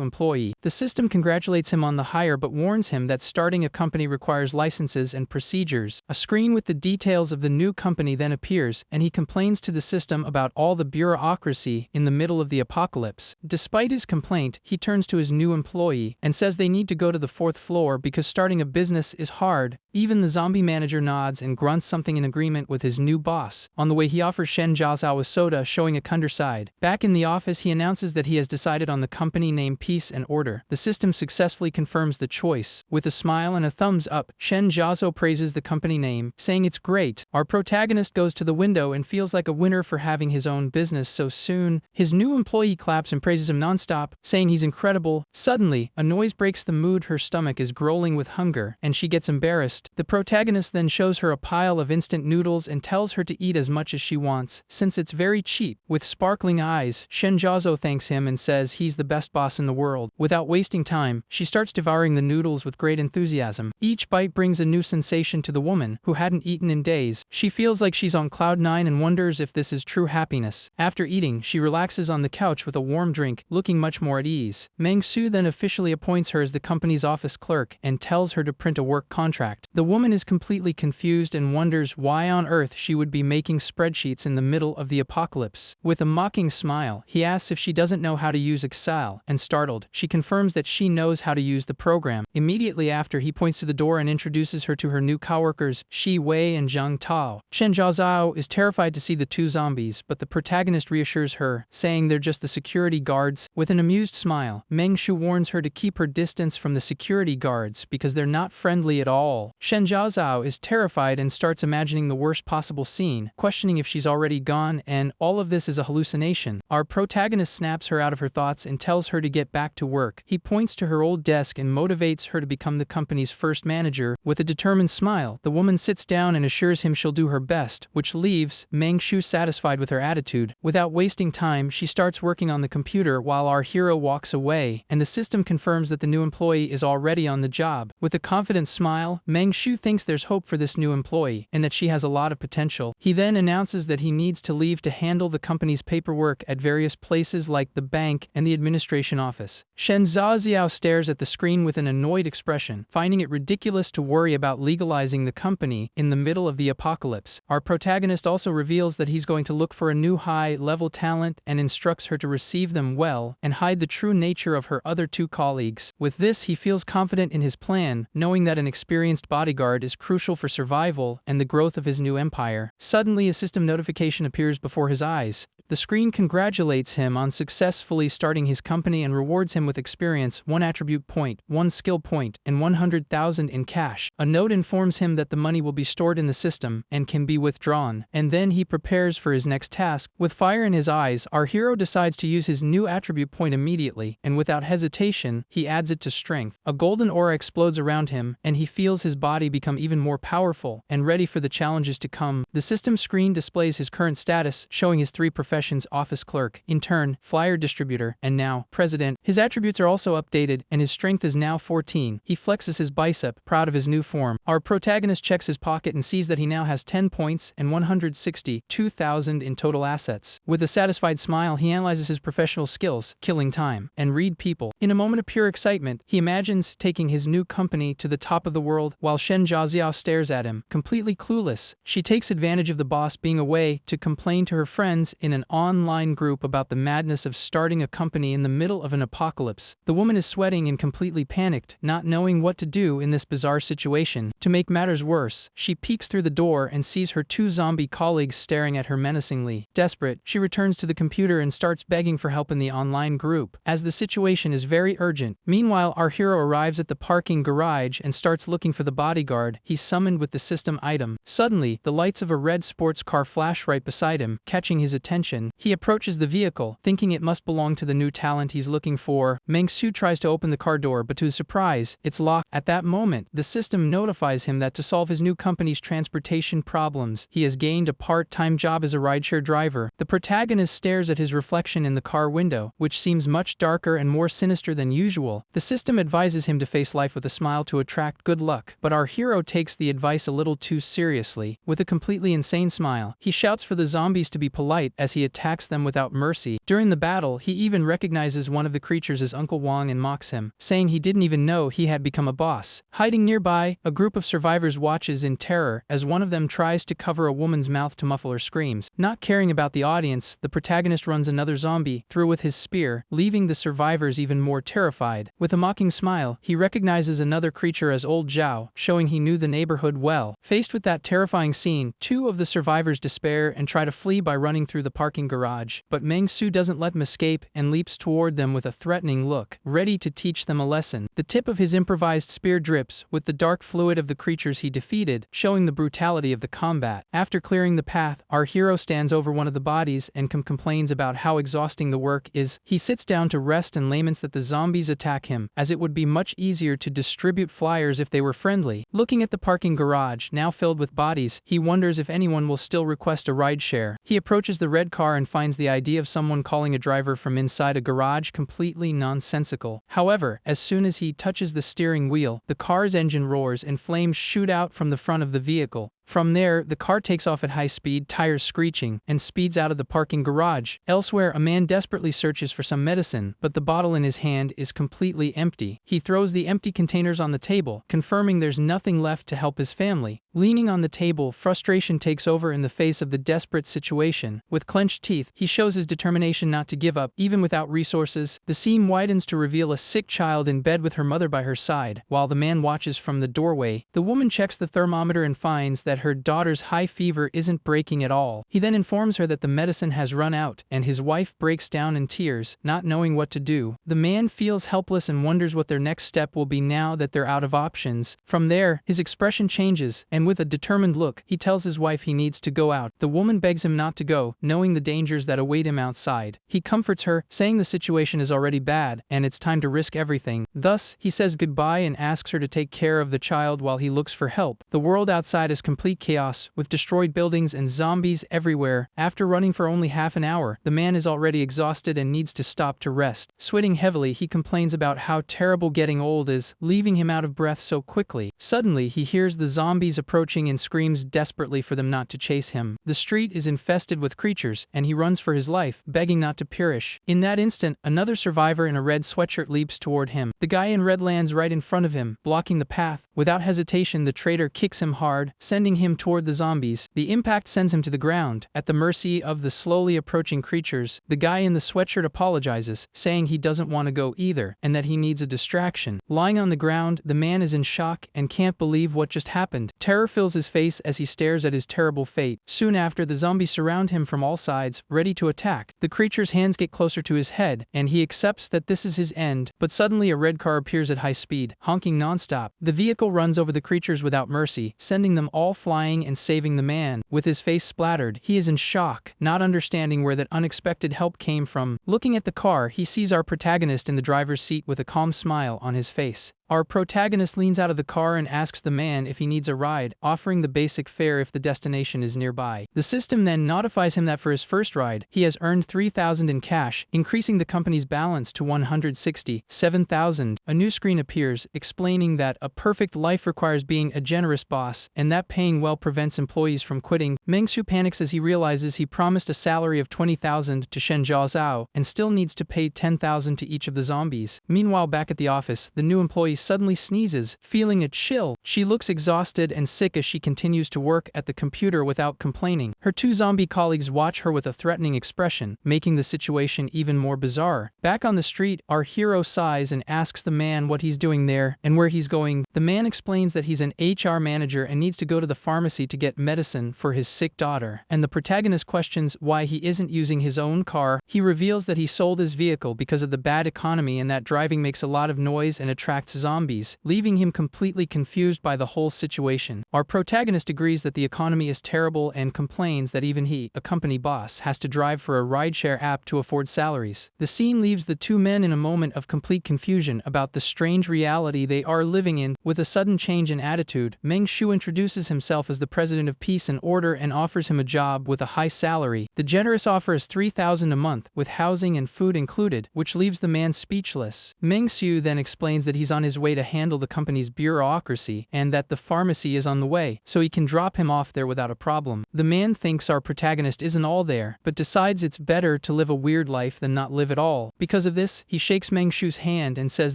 employee. The system congratulates him on the hire but warns him that starting a company requires licenses and procedures. A screen with the details of the new company then appears, and he complains to the system about all the bureaucracy in the middle of the apocalypse. Despite his complaint, he turns to his new employee and says they need to go to the 4th floor because starting a business is hard. Even the zombie manager nods and grunts something in agreement with his new boss. On the way, he offers Shen Zhaoxiao a soda, showing a kinder side. Back in the office, he announces that he has decided on the company name Peace and Order. The system successfully confirms the choice. With a smile and a thumbs up, Shen Zhaoxiao praises the company name, saying it's great. Our protagonist goes to the window and feels like a winner for having his own business so soon. His new employee claps and praises him nonstop, saying he's incredible. Suddenly, a noise breaks the mood. Her stomach is growling with hunger, and she gets embarrassed. The protagonist then shows her a pile of instant noodles and tells her to eat as much as she wants, since it's very cheap. With sparkling eyes, Shen Zhaoxiao thanks him and says he's the best boss in the world. Without wasting time, she starts devouring the noodles with great enthusiasm. Each bite brings a new sensation to the woman, who hadn't eaten in days. She feels like she's on cloud 9 and wonders if this is true happiness. After eating, she relaxes on the couch with a warm drink, looking much more at ease. Meng Shu then officially appoints her as the company's office clerk and tells her to print a work contract. The woman is completely confused and wonders why on earth she would be making spreadsheets in the middle of the apocalypse. With a mocking smile, he asks if she doesn't know how to use Excel, and startled, she confirms that she knows how to use the program. Immediately after, he points to the door and introduces her to her new coworkers, Shi Wei and Zhang Tao. Shen Zhaoxiao is terrified to see the two zombies, but the protagonist reassures her, saying they're just the security guards. With an amused smile, Meng Shu warns her to keep her distance from the security guards because they're not friendly at all. Shen Zhaoxiao is terrified and starts imagining the worst possible scene, questioning if she's already gone and all of this is a hallucination. Our protagonist snaps her out of her thoughts and tells her to get back to work. He points to her old desk and motivates her to become the company's first manager. With a determined smile, the woman sits down and assures him she'll do her best, which leaves Meng Shu satisfied with her attitude. Without wasting time, she starts working on the computer while our hero walks away, and the system confirms that the new employee is already on the job. With a confident smile, Meng Shu thinks there's hope for this new employee and that she has a lot of potential. He then announces that he needs to leave to handle the company's paperwork at various places like the bank and the administration office. Shen Zhaoxiao stares at the screen with an annoyed expression, finding it ridiculous to worry about legalizing the company in the middle of the apocalypse. Our protagonist also reveals that he's going to look for a new high-level talent and instructs her to receive them well and hide the true nature of her other two colleagues. With this, he feels confident in his plan, knowing that an experienced bodyguard is crucial for survival and the growth of his new empire. Suddenly, a system notification appears before his eyes. The screen congratulates him on successfully starting his company and rewards him with experience, 1 attribute point, 1 skill point, and 100,000 in cash. A note informs him that the money will be stored in the system and can be withdrawn, and then he prepares for his next task. With fire in his eyes, our hero decides to use his new attribute point immediately, and without hesitation, he adds it to strength. A golden aura explodes around him, and he feels his body become even more powerful and ready for the challenges to come. The system screen displays his current status, showing his 3 professions: office clerk, intern, flyer distributor, and now president. His attributes are also updated, and his strength is now 14. He flexes his bicep, proud of his new form. Our protagonist checks his pocket and sees that he now has 10 points and 162,000 in total assets. With a satisfied smile, he analyzes his professional skills, killing time, and read people. In a moment of pure excitement, he imagines taking his new company to the top of the world while Shen Zhaoxiao stares at him, completely clueless. She takes advantage of the boss being away to complain to her friends in an online group about the madness of starting a company in the middle of an apocalypse. The woman is sweating and completely panicked, not knowing what to do in this bizarre situation. To make matters worse, she peeks through the door and sees her 2 zombie colleagues staring at her menacingly. Desperate, she returns to the computer and starts begging for help in the online group, as the situation is very urgent. Meanwhile, our hero arrives at the parking garage and starts looking for the bodyguard he summoned with the system item. Suddenly, the lights of a red sports car flash right beside him, catching his attention. attention, he approaches the vehicle, thinking it must belong to the new talent he's looking for. Mangsu tries to open the car door, but to his surprise, it's locked. At that moment, the system notifies him that to solve his new company's transportation problems, he has gained a part-time job as a rideshare driver. The protagonist stares at his reflection in the car window, which seems much darker and more sinister than usual. The system advises him to face life with a smile to attract good luck, but our hero takes the advice a little too seriously. With a completely insane smile, he shouts for the zombies to be polite as he attacks them without mercy. During the battle, he even recognizes one of the creatures as Uncle Wong and mocks him, saying he didn't even know he had become a boss. Hiding nearby, a group of survivors watches in terror as one of them tries to cover a woman's mouth to muffle her screams. Not caring about the audience, the protagonist runs another zombie through with his spear, leaving the survivors even more terrified. With a mocking smile, he recognizes another creature as Old Zhao, showing he knew the neighborhood well. Faced with that terrifying scene, two of the survivors despair and try to flee by running through the parking garage, but Mangsu doesn't let them escape and leaps toward them with a threatening look, ready to teach them a lesson. The tip of his improvised spear drips with the dark fluid of the creatures he defeated, showing the brutality of the combat. After clearing the path, our hero stands over one of the bodies and complains about how exhausting the work is. He sits down to rest and laments that the zombies attack him, as it would be much easier to distribute flyers if they were friendly. Looking at the parking garage, now filled with bodies, he wonders if anyone will still request a rideshare. He approaches the red car and finds the idea of someone calling a driver from inside a garage completely nonsensical. However, as soon as he touches the steering wheel, the car's engine roars and flames shoot out from the front of the vehicle. From there, the car takes off at high speed, tires screeching, and speeds out of the parking garage. Elsewhere, a man desperately searches for some medicine, but the bottle in his hand is completely empty. He throws the empty containers on the table, confirming there's nothing left to help his family. Leaning on the table, frustration takes over in the face of the desperate situation. With clenched teeth, he shows his determination not to give up, even without resources. The scene widens to reveal a sick child in bed with her mother by her side, while the man watches from the doorway. The woman checks the thermometer and finds that her daughter's high fever isn't breaking at all. He then informs her that the medicine has run out, and his wife breaks down in tears, not knowing what to do. The man feels helpless and wonders what their next step will be now that they're out of options. From there, his expression changes, and with a determined look, he tells his wife he needs to go out. The woman begs him not to go, knowing the dangers that await him outside. He comforts her, saying the situation is already bad, and it's time to risk everything. Thus, he says goodbye and asks her to take care of the child while he looks for help. The world outside is complete chaos, with destroyed buildings and zombies everywhere. After running for only half an hour, the man is already exhausted and needs to stop to rest. Sweating heavily, he complains about how terrible getting old is, leaving him out of breath so quickly. Suddenly, he hears the zombies approaching and screams desperately for them not to chase him. The street is infested with creatures, and he runs for his life, begging not to perish. In that instant, another survivor in a red sweatshirt leaps toward him. The guy in red lands right in front of him, blocking the path. Without hesitation, the traitor kicks him hard, sending him toward the zombies. The impact sends him to the ground, at the mercy of the slowly approaching creatures. The guy in the sweatshirt apologizes, saying he doesn't want to go either, and that he needs a distraction. Lying on the ground, the man is in shock and can't believe what just happened. Terror fills his face as he stares at his terrible fate. Soon after, the zombies surround him from all sides, ready to attack. The creature's hands get closer to his head, and he accepts that this is his end. But suddenly a red car appears at high speed, honking nonstop. The vehicle runs over the creatures without mercy, sending them all flying and saving the man. With his face splattered, he is in shock, not understanding where that unexpected help came from. Looking at the car, he sees our protagonist in the driver's seat with a calm smile on his face. Our protagonist leans out of the car and asks the man if he needs a ride, offering the basic fare if the destination is nearby. The system then notifies him that for his first ride, he has earned 3,000 in cash, increasing the company's balance to 167,000. A new screen appears, explaining that a perfect life requires being a generous boss, and that paying well prevents employees from quitting. Mangsu panics as he realizes he promised a salary of 20,000 to Shen Zhao and still needs to pay 10,000 to each of the zombies. Meanwhile, back at the office, the new employee suddenly sneezes, feeling a chill. She looks exhausted and sick as she continues to work at the computer without complaining. Her two zombie colleagues watch her with a threatening expression, making the situation even more bizarre. Back on the street, our hero sighs and asks the man what he's doing there and where he's going. The man explains that he's an HR manager and needs to go to the pharmacy to get medicine for his sick daughter. And the protagonist questions why he isn't using his own car. He reveals that he sold his vehicle because of the bad economy and that driving makes a lot of noise and attracts zombies. zombies, leaving him completely confused by the whole situation. Our protagonist agrees that the economy is terrible and complains that even he, a company boss, has to drive for a rideshare app to afford salaries. The scene leaves the two men in a moment of complete confusion about the strange reality they are living in. With a sudden change in attitude, Meng Shu introduces himself as the president of Peace and Order and offers him a job with a high salary. The generous offer is 3,000 a month, with housing and food included, which leaves the man speechless. Meng Shu then explains that he's on his way to handle the company's bureaucracy and that the pharmacy is on the way, so he can drop him off there without a problem. The man thinks our protagonist isn't all there, but decides it's better to live a weird life than not live at all. Because of this, he shakes Meng Shu's hand and says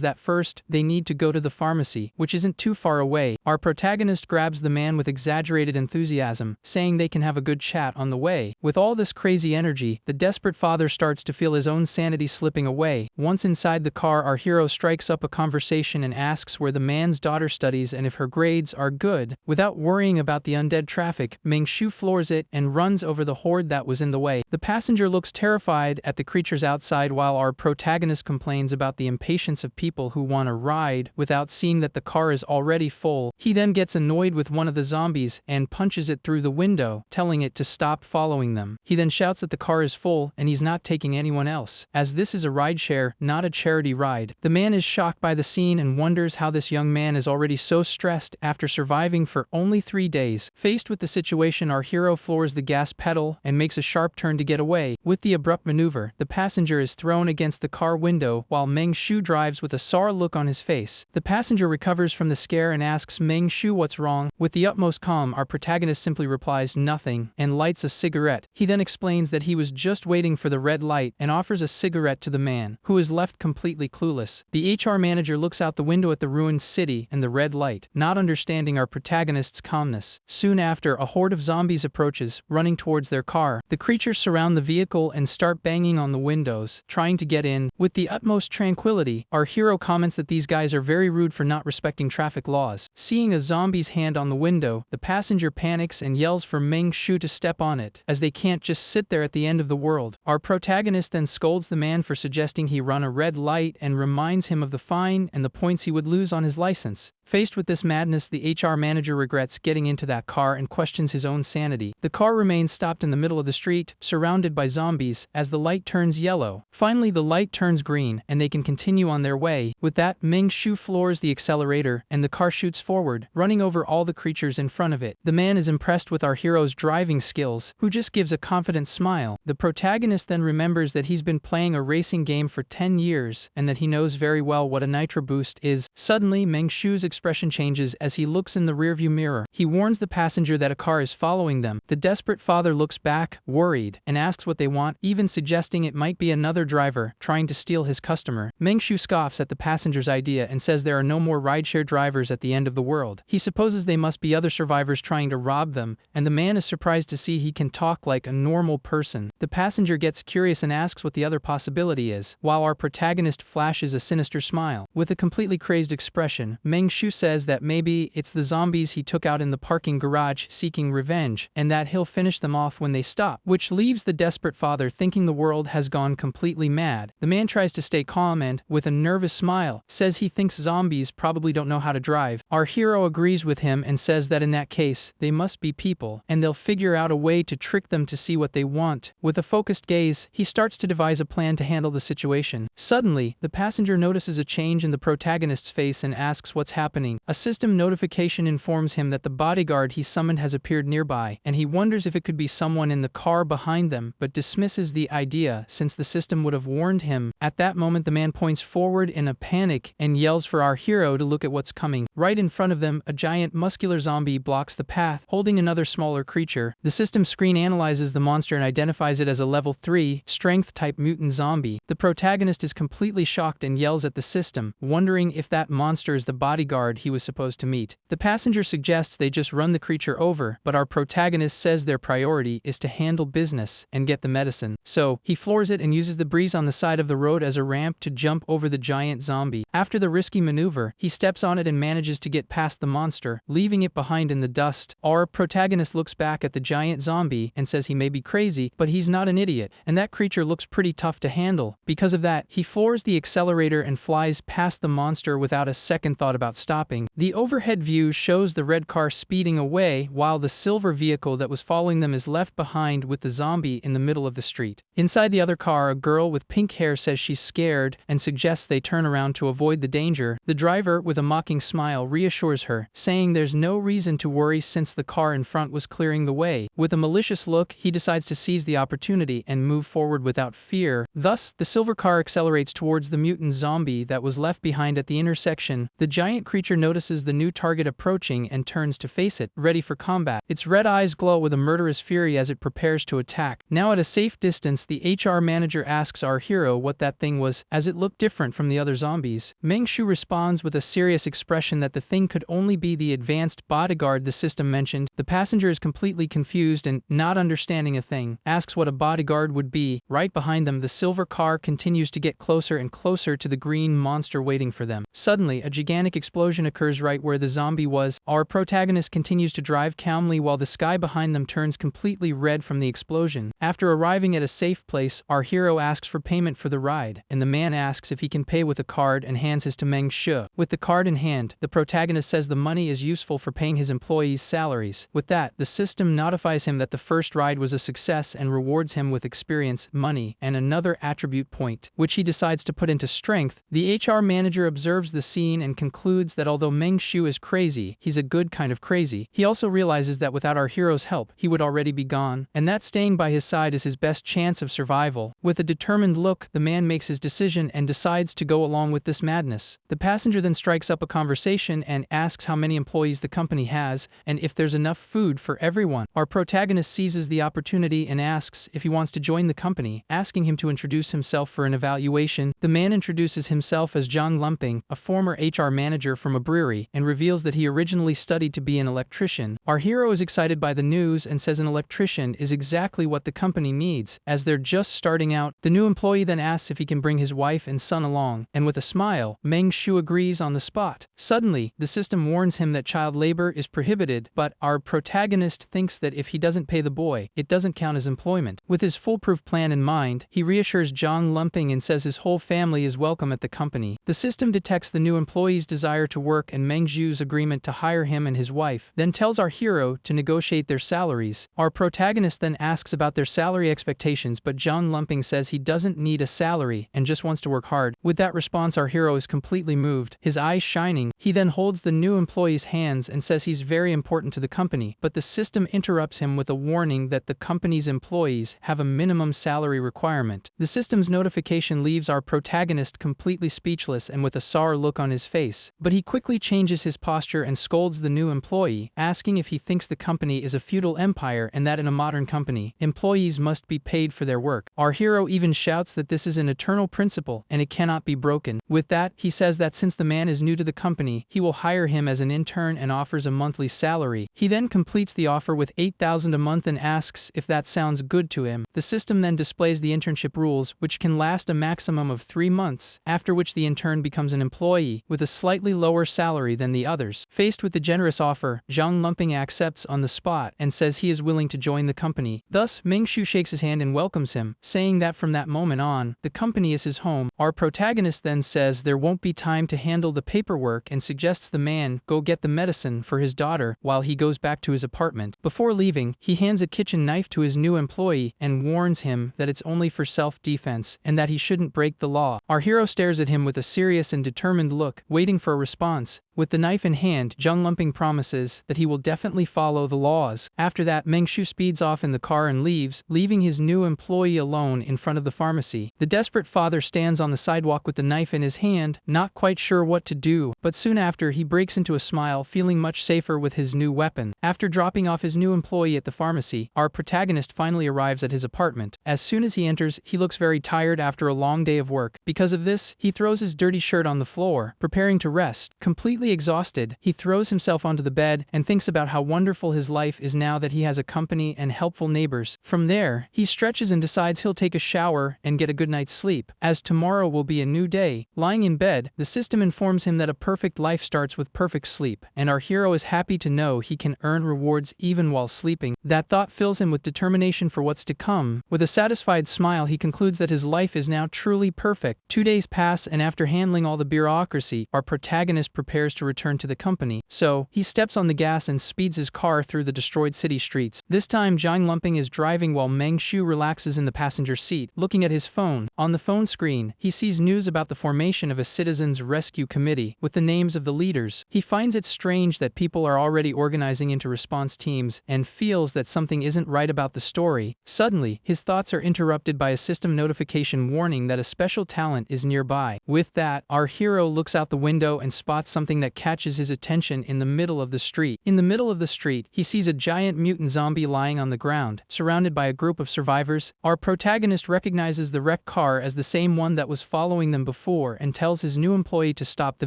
that first, they need to go to the pharmacy, which isn't too far away. Our protagonist grabs the man with exaggerated enthusiasm, saying they can have a good chat on the way. With all this crazy energy, the desperate father starts to feel his own sanity slipping away. Once inside the car, our hero strikes up a conversation and asks where the man's daughter studies and if her grades are good. Without worrying about the undead traffic, Meng Shu floors it and runs over the horde that was in the way. The passenger looks terrified at the creatures outside while our protagonist complains about the impatience of people who want a ride without seeing that the car is already full. He then gets annoyed with one of the zombies and punches it through the window, telling it to stop following them. He then shouts that the car is full and he's not taking anyone else, as this is a rideshare, not a charity ride. The man is shocked by the scene and wonders how this young man is already so stressed after surviving for only 3 days. Faced with the situation, our hero floors the gas pedal and makes a sharp turn to get away. With the abrupt maneuver, the passenger is thrown against the car window while Meng Shu drives with a sour look on his face. The passenger recovers from the scare and asks Meng Shu what's wrong. With the utmost calm, our protagonist simply replies nothing and lights a cigarette. He then explains that he was just waiting for the red light and offers a cigarette to the man, who is left completely clueless. The HR manager looks out the window at the ruined city and the red light, not understanding our protagonist's calmness. Soon after, a horde of zombies approaches, running towards their car. The creatures surround the vehicle and start banging on the windows, trying to get in. With the utmost tranquility, our hero comments that these guys are very rude for not respecting traffic laws. Seeing a zombie's hand on the window, the passenger panics and yells for Meng Shu to step on it, as they can't just sit there at the end of the world. Our protagonist then scolds the man for suggesting he run a red light and reminds him of the fine and the points he would lose on his license. Faced with this madness, the HR manager regrets getting into that car and questions his own sanity. The car remains stopped in the middle of the street, surrounded by zombies, as the light turns yellow. Finally, the light turns green, and they can continue on their way. With that, Meng Shu floors the accelerator, and the car shoots forward, running over all the creatures in front of it. The man is impressed with our hero's driving skills, who just gives a confident smile. The protagonist then remembers that he's been playing a racing game for 10 years, and that he knows very well what a nitro boost is. Suddenly, Meng Shu's expression changes as he looks in the rearview mirror. He warns the passenger that a car is following them. The desperate father looks back, worried, and asks what they want, even suggesting it might be another driver trying to steal his customer. Meng Shu scoffs at the passenger's idea and says there are no more rideshare drivers at the end of the world. He supposes they must be other survivors trying to rob them, and the man is surprised to see he can talk like a normal person. The passenger gets curious and asks what the other possibility is, while our protagonist flashes a sinister smile. With a completely crazed expression, Meng Shu says that maybe it's the zombies he took out in the parking garage seeking revenge, and that he'll finish them off when they stop, which leaves the desperate father thinking the world has gone completely mad. The man tries to stay calm and, with a nervous smile, says he thinks zombies probably don't know how to drive. Our hero agrees with him and says that in that case, they must be people, and they'll figure out a way to trick them to see what they want. With a focused gaze, he starts to devise a plan to handle the situation. Suddenly, the passenger notices a change in the protagonist's face and asks what's happening. A system notification informs him that the bodyguard he summoned has appeared nearby, and he wonders if it could be someone in the car behind them, but dismisses the idea since the system would have warned him. At that moment, the man points forward in a panic and yells for our hero to look at what's coming. Right in front of them, a giant muscular zombie blocks the path, holding another smaller creature. The system screen analyzes the monster and identifies it as a level 3, strength-type mutant zombie. The protagonist is completely shocked and yells at the system, wondering if that monster is the bodyguard bodyguard he was supposed to meet. The passenger suggests they just run the creature over, but our protagonist says their priority is to handle business and get the medicine. So, he floors it and uses the breeze on the side of the road as a ramp to jump over the giant zombie. After the risky maneuver, he steps on it and manages to get past the monster, leaving it behind in the dust. Our protagonist looks back at the giant zombie and says he may be crazy, but he's not an idiot, and that creature looks pretty tough to handle. Because of that, he floors the accelerator and flies past the monster without a second thought about stopping. The overhead view shows the red car speeding away while the silver vehicle that was following them is left behind with the zombie in the middle of the street. Inside the other car, a girl with pink hair says she's scared and suggests they turn around to avoid the danger. The driver, with a mocking smile, reassures her, saying there's no reason to worry since the car in front was clearing the way. With a malicious look, he decides to seize the opportunity and move forward without fear. Thus, the silver car accelerates towards the mutant zombie that was left behind at the intersection. The giant creature notices the new target approaching and turns to face it, ready for combat. Its red eyes glow with a murderous fury as it prepares to attack. Now at a safe distance, the HR manager asks our hero what that thing was, as it looked different from the other zombies. Mengshu responds with a serious expression that the thing could only be the advanced bodyguard the system mentioned. The passenger is completely confused and, not understanding a thing, asks what a bodyguard would be. Right behind them, the silver car continues to get closer and closer to the green monster waiting for them. Suddenly, a gigantic explosion occurs right where the zombie was. Our protagonist continues to drive calmly while the sky behind them turns completely red from the explosion. After arriving at a safe place, our hero asks for payment for the ride, and the man asks if he can pay with a card and hands his to Mengshu. With the card in hand, the protagonist says the money is useful for paying his employees' salaries. With that, the system notifies him that the first ride was a success and rewards him with experience, money, and another attribute point, which he decides to put into strength. The HR manager observes the scene and concludes that although Mengshu is crazy, he's a good kind of crazy. He also realizes that without our hero's help, he would already be gone, and that staying by his side is his best chance of survival. With a determined look, the man makes his decision and decides to go along with this madness. The passenger then strikes up a conversation and asks how many employees the company has and if there's enough food for everyone. Our protagonist seizes the opportunity and asks if he wants to join the company, asking him to introduce himself for an evaluation. The man introduces himself as Zhang Lumping, a former HR manager from a brewery, and reveals that he originally studied to be an electrician. Our hero is excited by the news and says an electrician is exactly what the company needs, as they're just starting out. The new employee then asks if he can bring his wife and son along, and with a smile, Mengshu agrees on the spot. Suddenly, the system warns him that child labor is prohibited, but our protagonist thinks that if he doesn't pay the boy, it doesn't count as employment. With his foolproof plan in mind, he reassures Zhang Lumping and says his whole family is welcome at the company. The system detects the new employee's desire to work and Mengshu's agreement to hire him and his wife, then tells our hero to negotiate their salaries. Our protagonist then asks about their salary expectations, but Zhang Lumping says he doesn't need a salary and just wants to work hard. With that response, our hero is completely moved, his eyes shining. He then holds the new employee's hands and says he's very important to the company, but the system interrupts him with a warning that the company's employees have a minimum salary requirement. The system's notification leaves our protagonist completely speechless and with a sour look on his face, but he quickly changes his posture and scolds the new employee, asking if he thinks the company is a feudal empire and that in a modern company, employees must be paid for their work. Our hero even shouts that this is an eternal principle and it cannot be broken. With that, he says that since the man is new to the company, he will hire him as an intern and offers a monthly salary. He then completes the offer with 8,000 a month and asks if that sounds good to him. The system then displays the internship rules, which can last a maximum of 3 months, after which the intern becomes an employee with a slightly lower salary than the others. Faced with the generous offer, Zhang Lumping accepts on the spot and says he is willing to join the company. Thus, Mengshu shakes his hand and welcomes him, saying that from that moment on, the company is his home. Our protagonist then says there won't be time to handle the paperwork and suggests the man go get the medicine for his daughter while he goes back to his apartment. Before leaving, he hands a kitchen knife to his new employee and warns him that it's only for self-defense and that he shouldn't break the law. Our hero stares at him with a serious and determined look, waiting for a response. With the knife in hand, Zhang Lumping promises that he will definitely follow the laws. After that, Mengshu speeds off in the car and leaves, leaving his new employee alone in front of the pharmacy. The desperate father stands on the sidewalk with the knife in his hand, not quite sure what to do, but soon after he breaks into a smile, feeling much safer with his new weapon. After dropping off his new employee at the pharmacy, our protagonist finally arrives at his apartment. As soon as he enters, he looks very tired after a long day of work. Because of this, he throws his dirty shirt on the floor, preparing to rest, completely Completely exhausted, he throws himself onto the bed and thinks about how wonderful his life is now that he has a company and helpful neighbors. From there, he stretches and decides he'll take a shower and get a good night's sleep, as tomorrow will be a new day. Lying in bed, the system informs him that a perfect life starts with perfect sleep, and our hero is happy to know he can earn rewards even while sleeping. That thought fills him with determination for what's to come. With a satisfied smile, he concludes that his life is now truly perfect. 2 days pass, and after handling all the bureaucracy, our protagonist prepares to return to the company. So, he steps on the gas and speeds his car through the destroyed city streets. This time, Zhang Lumping is driving while Meng Shu relaxes in the passenger seat, looking at his phone. On the phone screen, he sees news about the formation of a citizens' rescue committee, with the names of the leaders. He finds it strange that people are already organizing into response teams, and feels that something isn't right about the story. Suddenly, his thoughts are interrupted by a system notification warning that a special talent is nearby. With that, our hero looks out the window and spots something that catches his attention in the middle of the street. In the middle of the street, he sees a giant mutant zombie lying on the ground, surrounded by a group of survivors. Our protagonist recognizes the wrecked car as the same one that was following them before and tells his new employee to stop the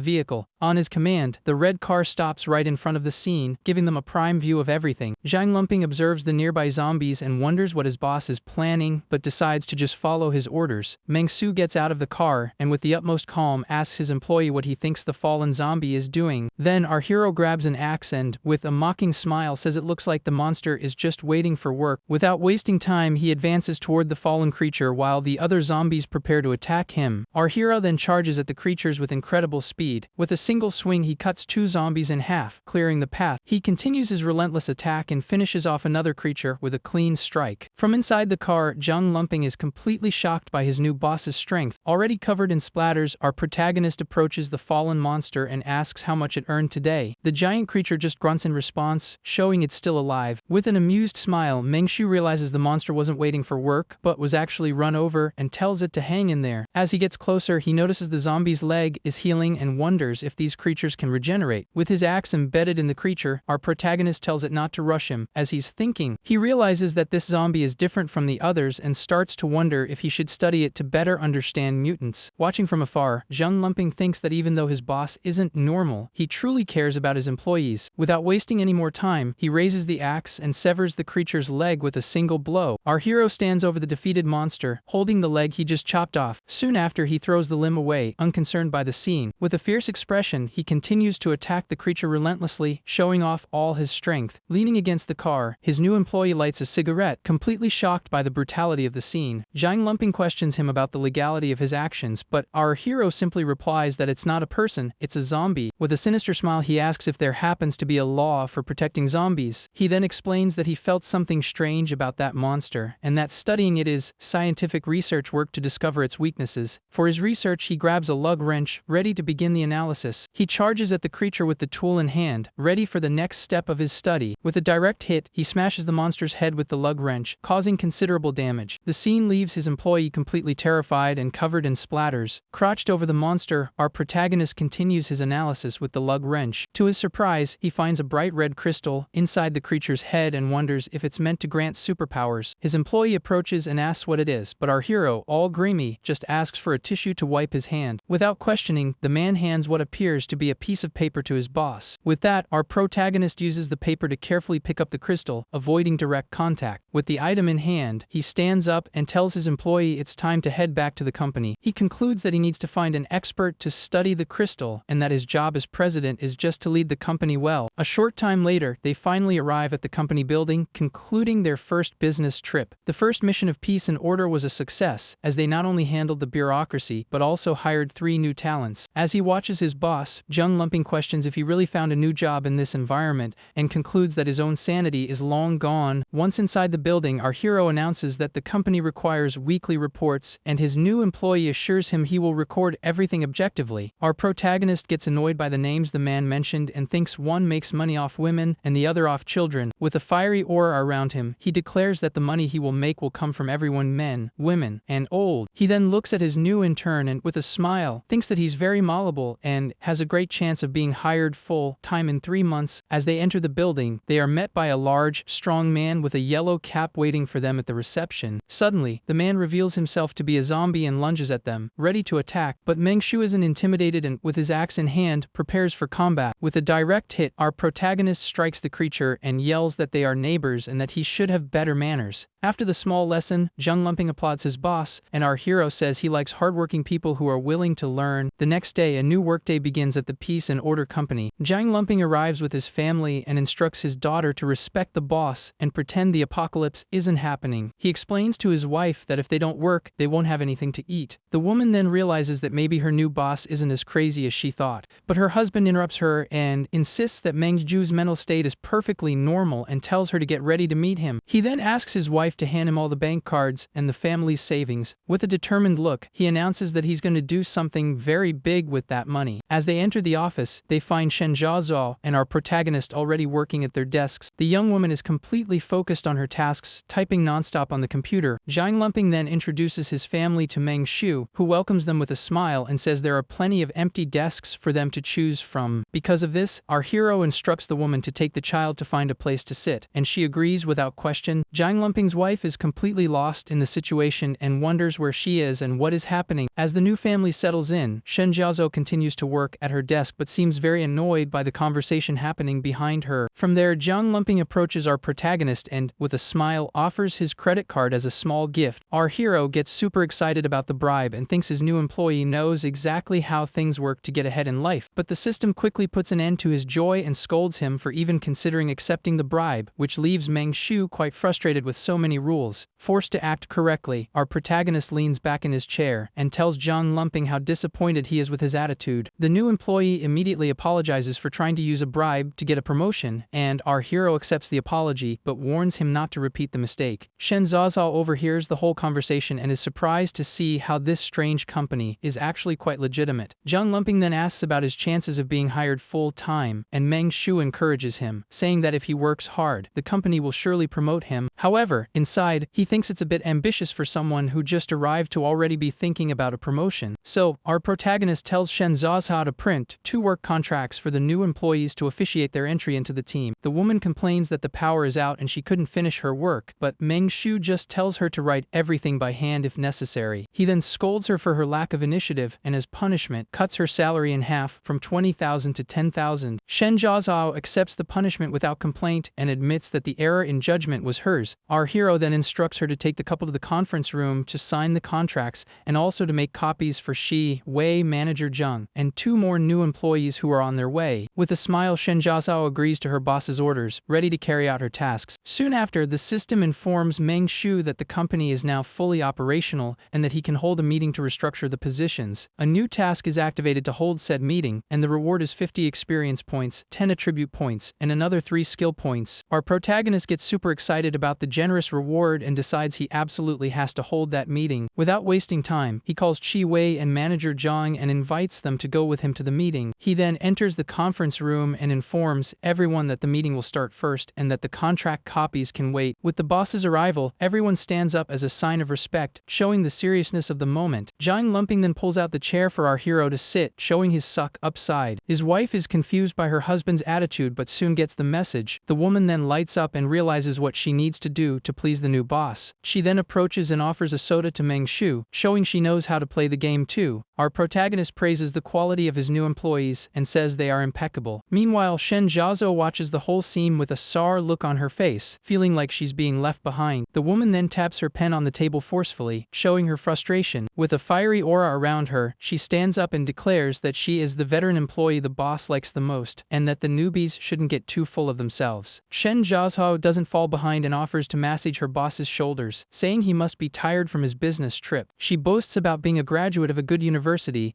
vehicle. On his command, the red car stops right in front of the scene, giving them a prime view of everything. Zhang Lumping observes the nearby zombies and wonders what his boss is planning, but decides to just follow his orders. Meng Su gets out of the car and with the utmost calm asks his employee what he thinks the fallen zombie is doing. Then our hero grabs an axe and, with a mocking smile, says it looks like the monster is just waiting for work. Without wasting time, he advances toward the fallen creature while the other zombies prepare to attack him. Our hero then charges at the creatures with incredible speed. With a single swing, he cuts 2 zombies in half, clearing the path. He continues his relentless attack and finishes off another creature with a clean strike. From inside the car, Zhang Lumping is completely shocked by his new boss's strength. Already covered in splatters, our protagonist approaches the fallen monster and asks how much it earned today. The giant creature just grunts in response, showing it's still alive. With an amused smile, Meng Shu realizes the monster wasn't waiting for work, but was actually run over, and tells it to hang in there. As he gets closer, he notices the zombie's leg is healing and wonders if these creatures can regenerate. With his axe embedded in the creature, our protagonist tells it not to rush him. As he's thinking, he realizes that this zombie is different from the others and starts to wonder if he should study it to better understand mutants. Watching from afar, Zhang Lumping thinks that even though his boss isn't normal, he truly cares about his employees. Without wasting any more time, he raises the axe and severs the creature's leg with a single blow. Our hero stands over the defeated monster, holding the leg he just chopped off. Soon after, he throws the limb away, unconcerned by the scene. With a fierce expression, he continues to attack the creature relentlessly, showing off all his strength. Leaning against the car, his new employee lights a cigarette, completely shocked by the brutality of the scene. Zhang Lumping questions him about the legality of his actions, but our hero simply replies that it's not a person, it's a zombie. With a sinister smile, he asks if there happens to be a law for protecting zombies. He then explains that he felt something strange about that monster, and that studying it is scientific research work to discover its weaknesses. For his research, he grabs a lug wrench, ready to begin the analysis. He charges at the creature with the tool in hand, ready for the next step of his study. With a direct hit, he smashes the monster's head with the lug wrench, causing considerable damage. The scene leaves his employee completely terrified and covered in splatters. Crouched over the monster, our protagonist continues his analysis with the lug wrench. To his surprise, he finds a bright red crystal inside the creature's head and wonders if it's meant to grant superpowers. His employee approaches and asks what it is, but our hero, all grimy, just asks for a tissue to wipe his hand. Without questioning, the man hands what appears to be a piece of paper to his boss. With that, our protagonist uses the paper to carefully pick up the crystal, avoiding direct contact. With the item in hand, he stands up and tells his employee it's time to head back to the company. He concludes that he needs to find an expert to study the crystal, and that his job as president is just to lead the company well. A short time later, they finally arrive at the company building, concluding their first business trip. The first mission of peace and order was a success, as they not only handled the bureaucracy, but also hired 3 new talents. As he watches his boss, Zhang Lumping questions if he really found a new job in this environment, and concludes that his own sanity is long gone. Once inside the building, our hero announces that the company requires weekly reports, and his new employee assures him he will record everything objectively. Our protagonist gets annoyed by the names the man mentions old-fashioned and thinks one makes money off women and the other off children. With a fiery aura around him, he declares that the money he will make will come from everyone, men, women, and old. He then looks at his new intern and, with a smile, thinks that he's very malleable and has a great chance of being hired full-time in 3 months. As they enter the building, they are met by a large, strong man with a yellow cap waiting for them at the reception. Suddenly, the man reveals himself to be a zombie and lunges at them, ready to attack, but Mengshu isn't intimidated and, with his axe in hand, prepares for combat. With a direct hit, our protagonist strikes the creature and yells that they are neighbors and that he should have better manners. After the small lesson, Zhang Lumping applauds his boss, and our hero says he likes hardworking people who are willing to learn. The next day, a new workday begins at the Peace and Order Company. Zhang Lumping arrives with his family and instructs his daughter to respect the boss and pretend the apocalypse isn't happening. He explains to his wife that if they don't work, they won't have anything to eat. The woman then realizes that maybe her new boss isn't as crazy as she thought, but her husband interrupts her and insists that Mengju's mental state is perfectly normal and tells her to get ready to meet him. He then asks his wife to hand him all the bank cards and the family's savings. With a determined look, he announces that he's going to do something very big with that money. As they enter the office, they find Shen Jiazhao and our protagonist already working at their desks. The young woman is completely focused on her tasks, typing nonstop on the computer. Zhang Lumping then introduces his family to Meng Shu, who welcomes them with a smile and says there are plenty of empty desks for them to choose from. Because of this, our hero instructs the woman to take the child to find a place to sit, and she agrees without question. Zhang Lumping's wife is completely lost in the situation and wonders where she is and what is happening. As the new family settles in, Shen Jiazhou continues to work at her desk but seems very annoyed by the conversation happening behind her. From there, Zhang Lumping approaches our protagonist and, with a smile, offers his credit card as a small gift. Our hero gets super excited about the bribe and thinks his new employee knows exactly how things work to get ahead in life, but the system quickly puts an end to his joy and scolds him for even considering accepting the bribe, which leaves Meng Shu quite frustrated with so many rules. Forced to act correctly, our protagonist leans back in his chair and tells Zhang Lumping how disappointed he is with his attitude. The new employee immediately apologizes for trying to use a bribe to get a promotion, and our hero accepts the apology but warns him not to repeat the mistake. Shen Zazao overhears the whole conversation and is surprised to see how this strange company is actually quite legitimate. Zhang Lumping then asks about his chances of being hired full-time, and Meng Shu encourages him, saying that if he works hard, the company will surely promote him. However, inside, he thinks it's a bit ambitious for someone who just arrived to already be thinking about a promotion. So, our protagonist tells Shen Zazao to print 2 work contracts for the new employees to officiate their entry into the team. The woman complains that the power is out and she couldn't finish her work, but Meng Shu just tells her to write everything by hand if necessary. He then scolds her for her lack of initiative and, as punishment, cuts her salary in half from 20,000 to 10,000. Shen Jiazhao accepts the punishment without complaint and admits that the error in judgment was hers. Our hero then instructs her to take the couple to the conference room to sign the contracts and also to make copies for Shi Wei, manager Zheng, and 2 more new employees who are on their way. With a smile, Shen Jiazhao agrees to her boss's orders, ready to carry out her tasks. Soon after, the system informs Meng Shu that the company is now fully operational and that he can hold a meeting to restructure the positions. A new task is activated to hold said meeting, and the reward is 50 experience points, 10 attribute points, and another 3 skill points. Our protagonist gets super excited about the generous reward and decides he absolutely has to hold that meeting. Without wasting time, he calls Chi Wei and manager Zhang and invites them to go with him to the meeting. He then enters the conference room and informs everyone that the meeting will start first and that the contract copies can wait. With the boss's arrival, everyone stands up as a sign of respect, showing the seriousness of the moment. Zhang Lumping then pulls out the chair for our hero to sit, showing his suck upside. His wife is confused by her husband's attitude but soon gets the message. The woman then lights up and realizes what she needs to do to please the new boss. She then approaches and offers a soda to Meng Shu, showing she knows how to play the game too. Our protagonist praises the quality of his new employees and says they are impeccable. Meanwhile, Shen Jiazhou watches the whole scene with a sour look on her face, feeling like she's being left behind. The woman then taps her pen on the table forcefully, showing her frustration. With a fiery aura around her, she stands up and declares that she is the veteran employee the boss likes the most, and that the newbies shouldn't get too full of themselves. Shen Jiazhou doesn't fall behind and offers to massage her boss's shoulders, saying he must be tired from his business trip. She boasts about being a graduate of a good university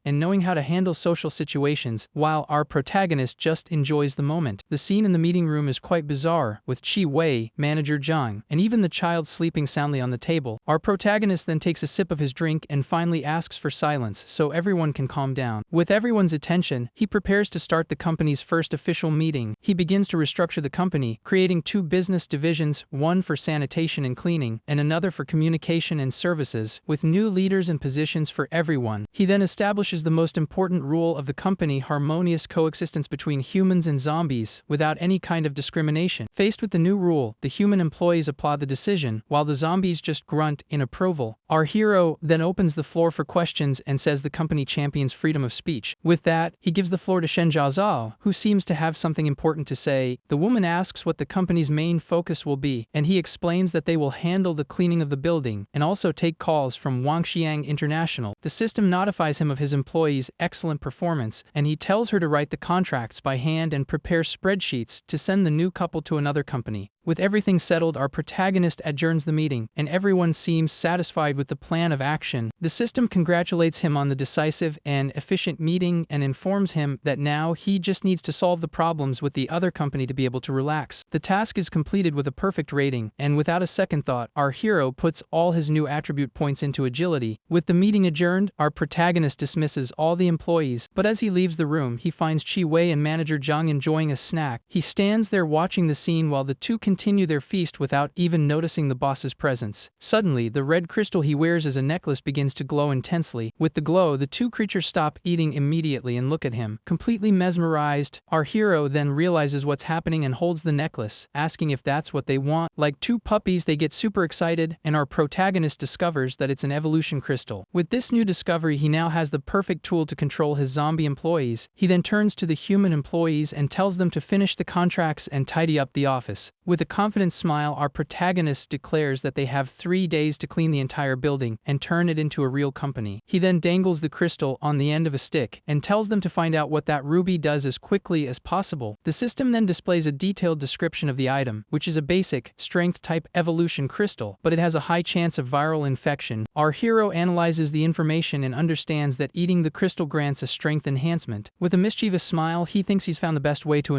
and knowing how to handle social situations, while our protagonist just enjoys the moment. The scene in the meeting room is quite bizarre, with Chi Wei, manager Zhang, and even the child sleeping soundly on the table. Our protagonist then takes a sip of his drink and finally asks for silence so everyone can calm down. With everyone's attention, he prepares to start start the company's first official meeting. He begins to restructure the company, creating 2 business divisions, one for sanitation and cleaning, and another for communication and services, with new leaders and positions for everyone. He then establishes the most important rule of the company: harmonious coexistence between humans and zombies, without any kind of discrimination. Faced with the new rule, the human employees applaud the decision, while the zombies just grunt in approval. Our hero then opens the floor for questions and says the company champions freedom of speech. With that, he gives the floor to Shen Jiazao, who seems to have something important to say. The woman asks what the company's main focus will be, and he explains that they will handle the cleaning of the building and also take calls from Wangxiang International. The system notifies him of his employees' excellent performance, and he tells her to write the contracts by hand and prepare spreadsheets to send the new couple to another company. With everything settled, our protagonist adjourns the meeting, and everyone seems satisfied with the plan of action. The system congratulates him on the decisive and efficient meeting and informs him that now he just needs to solve the problems with the other company to be able to relax. The task is completed with a perfect rating, and without a second thought, our hero puts all his new attribute points into agility. With the meeting adjourned, our protagonist dismisses all the employees, but as he leaves the room, he finds Chi Wei and manager Zhang enjoying a snack. He stands there watching the scene while the two continue their feast without even noticing the boss's presence. Suddenly, the red crystal he wears as a necklace begins to glow intensely. With the glow, the 2 creatures stop eating immediately and look at him, completely mesmerized. Our hero then realizes what's happening and holds the necklace, asking if that's what they want. Like 2 puppies, they get super excited, and our protagonist discovers that it's an evolution crystal. With this new discovery, he now has the perfect tool to control his zombie employees. He then turns to the human employees and tells them to finish the contracts and tidy up the office. With a confident smile, our protagonist declares that they have 3 days to clean the entire building and turn it into a real company. He then dangles the crystal on the end of a stick and tells them to find out what that ruby does as quickly as possible. The system then displays a detailed description of the item, which is a basic, strength-type evolution crystal, but it has a high chance of viral infection. Our hero analyzes the information and understands that eating the crystal grants a strength enhancement. With a mischievous smile, he thinks he's found the best way to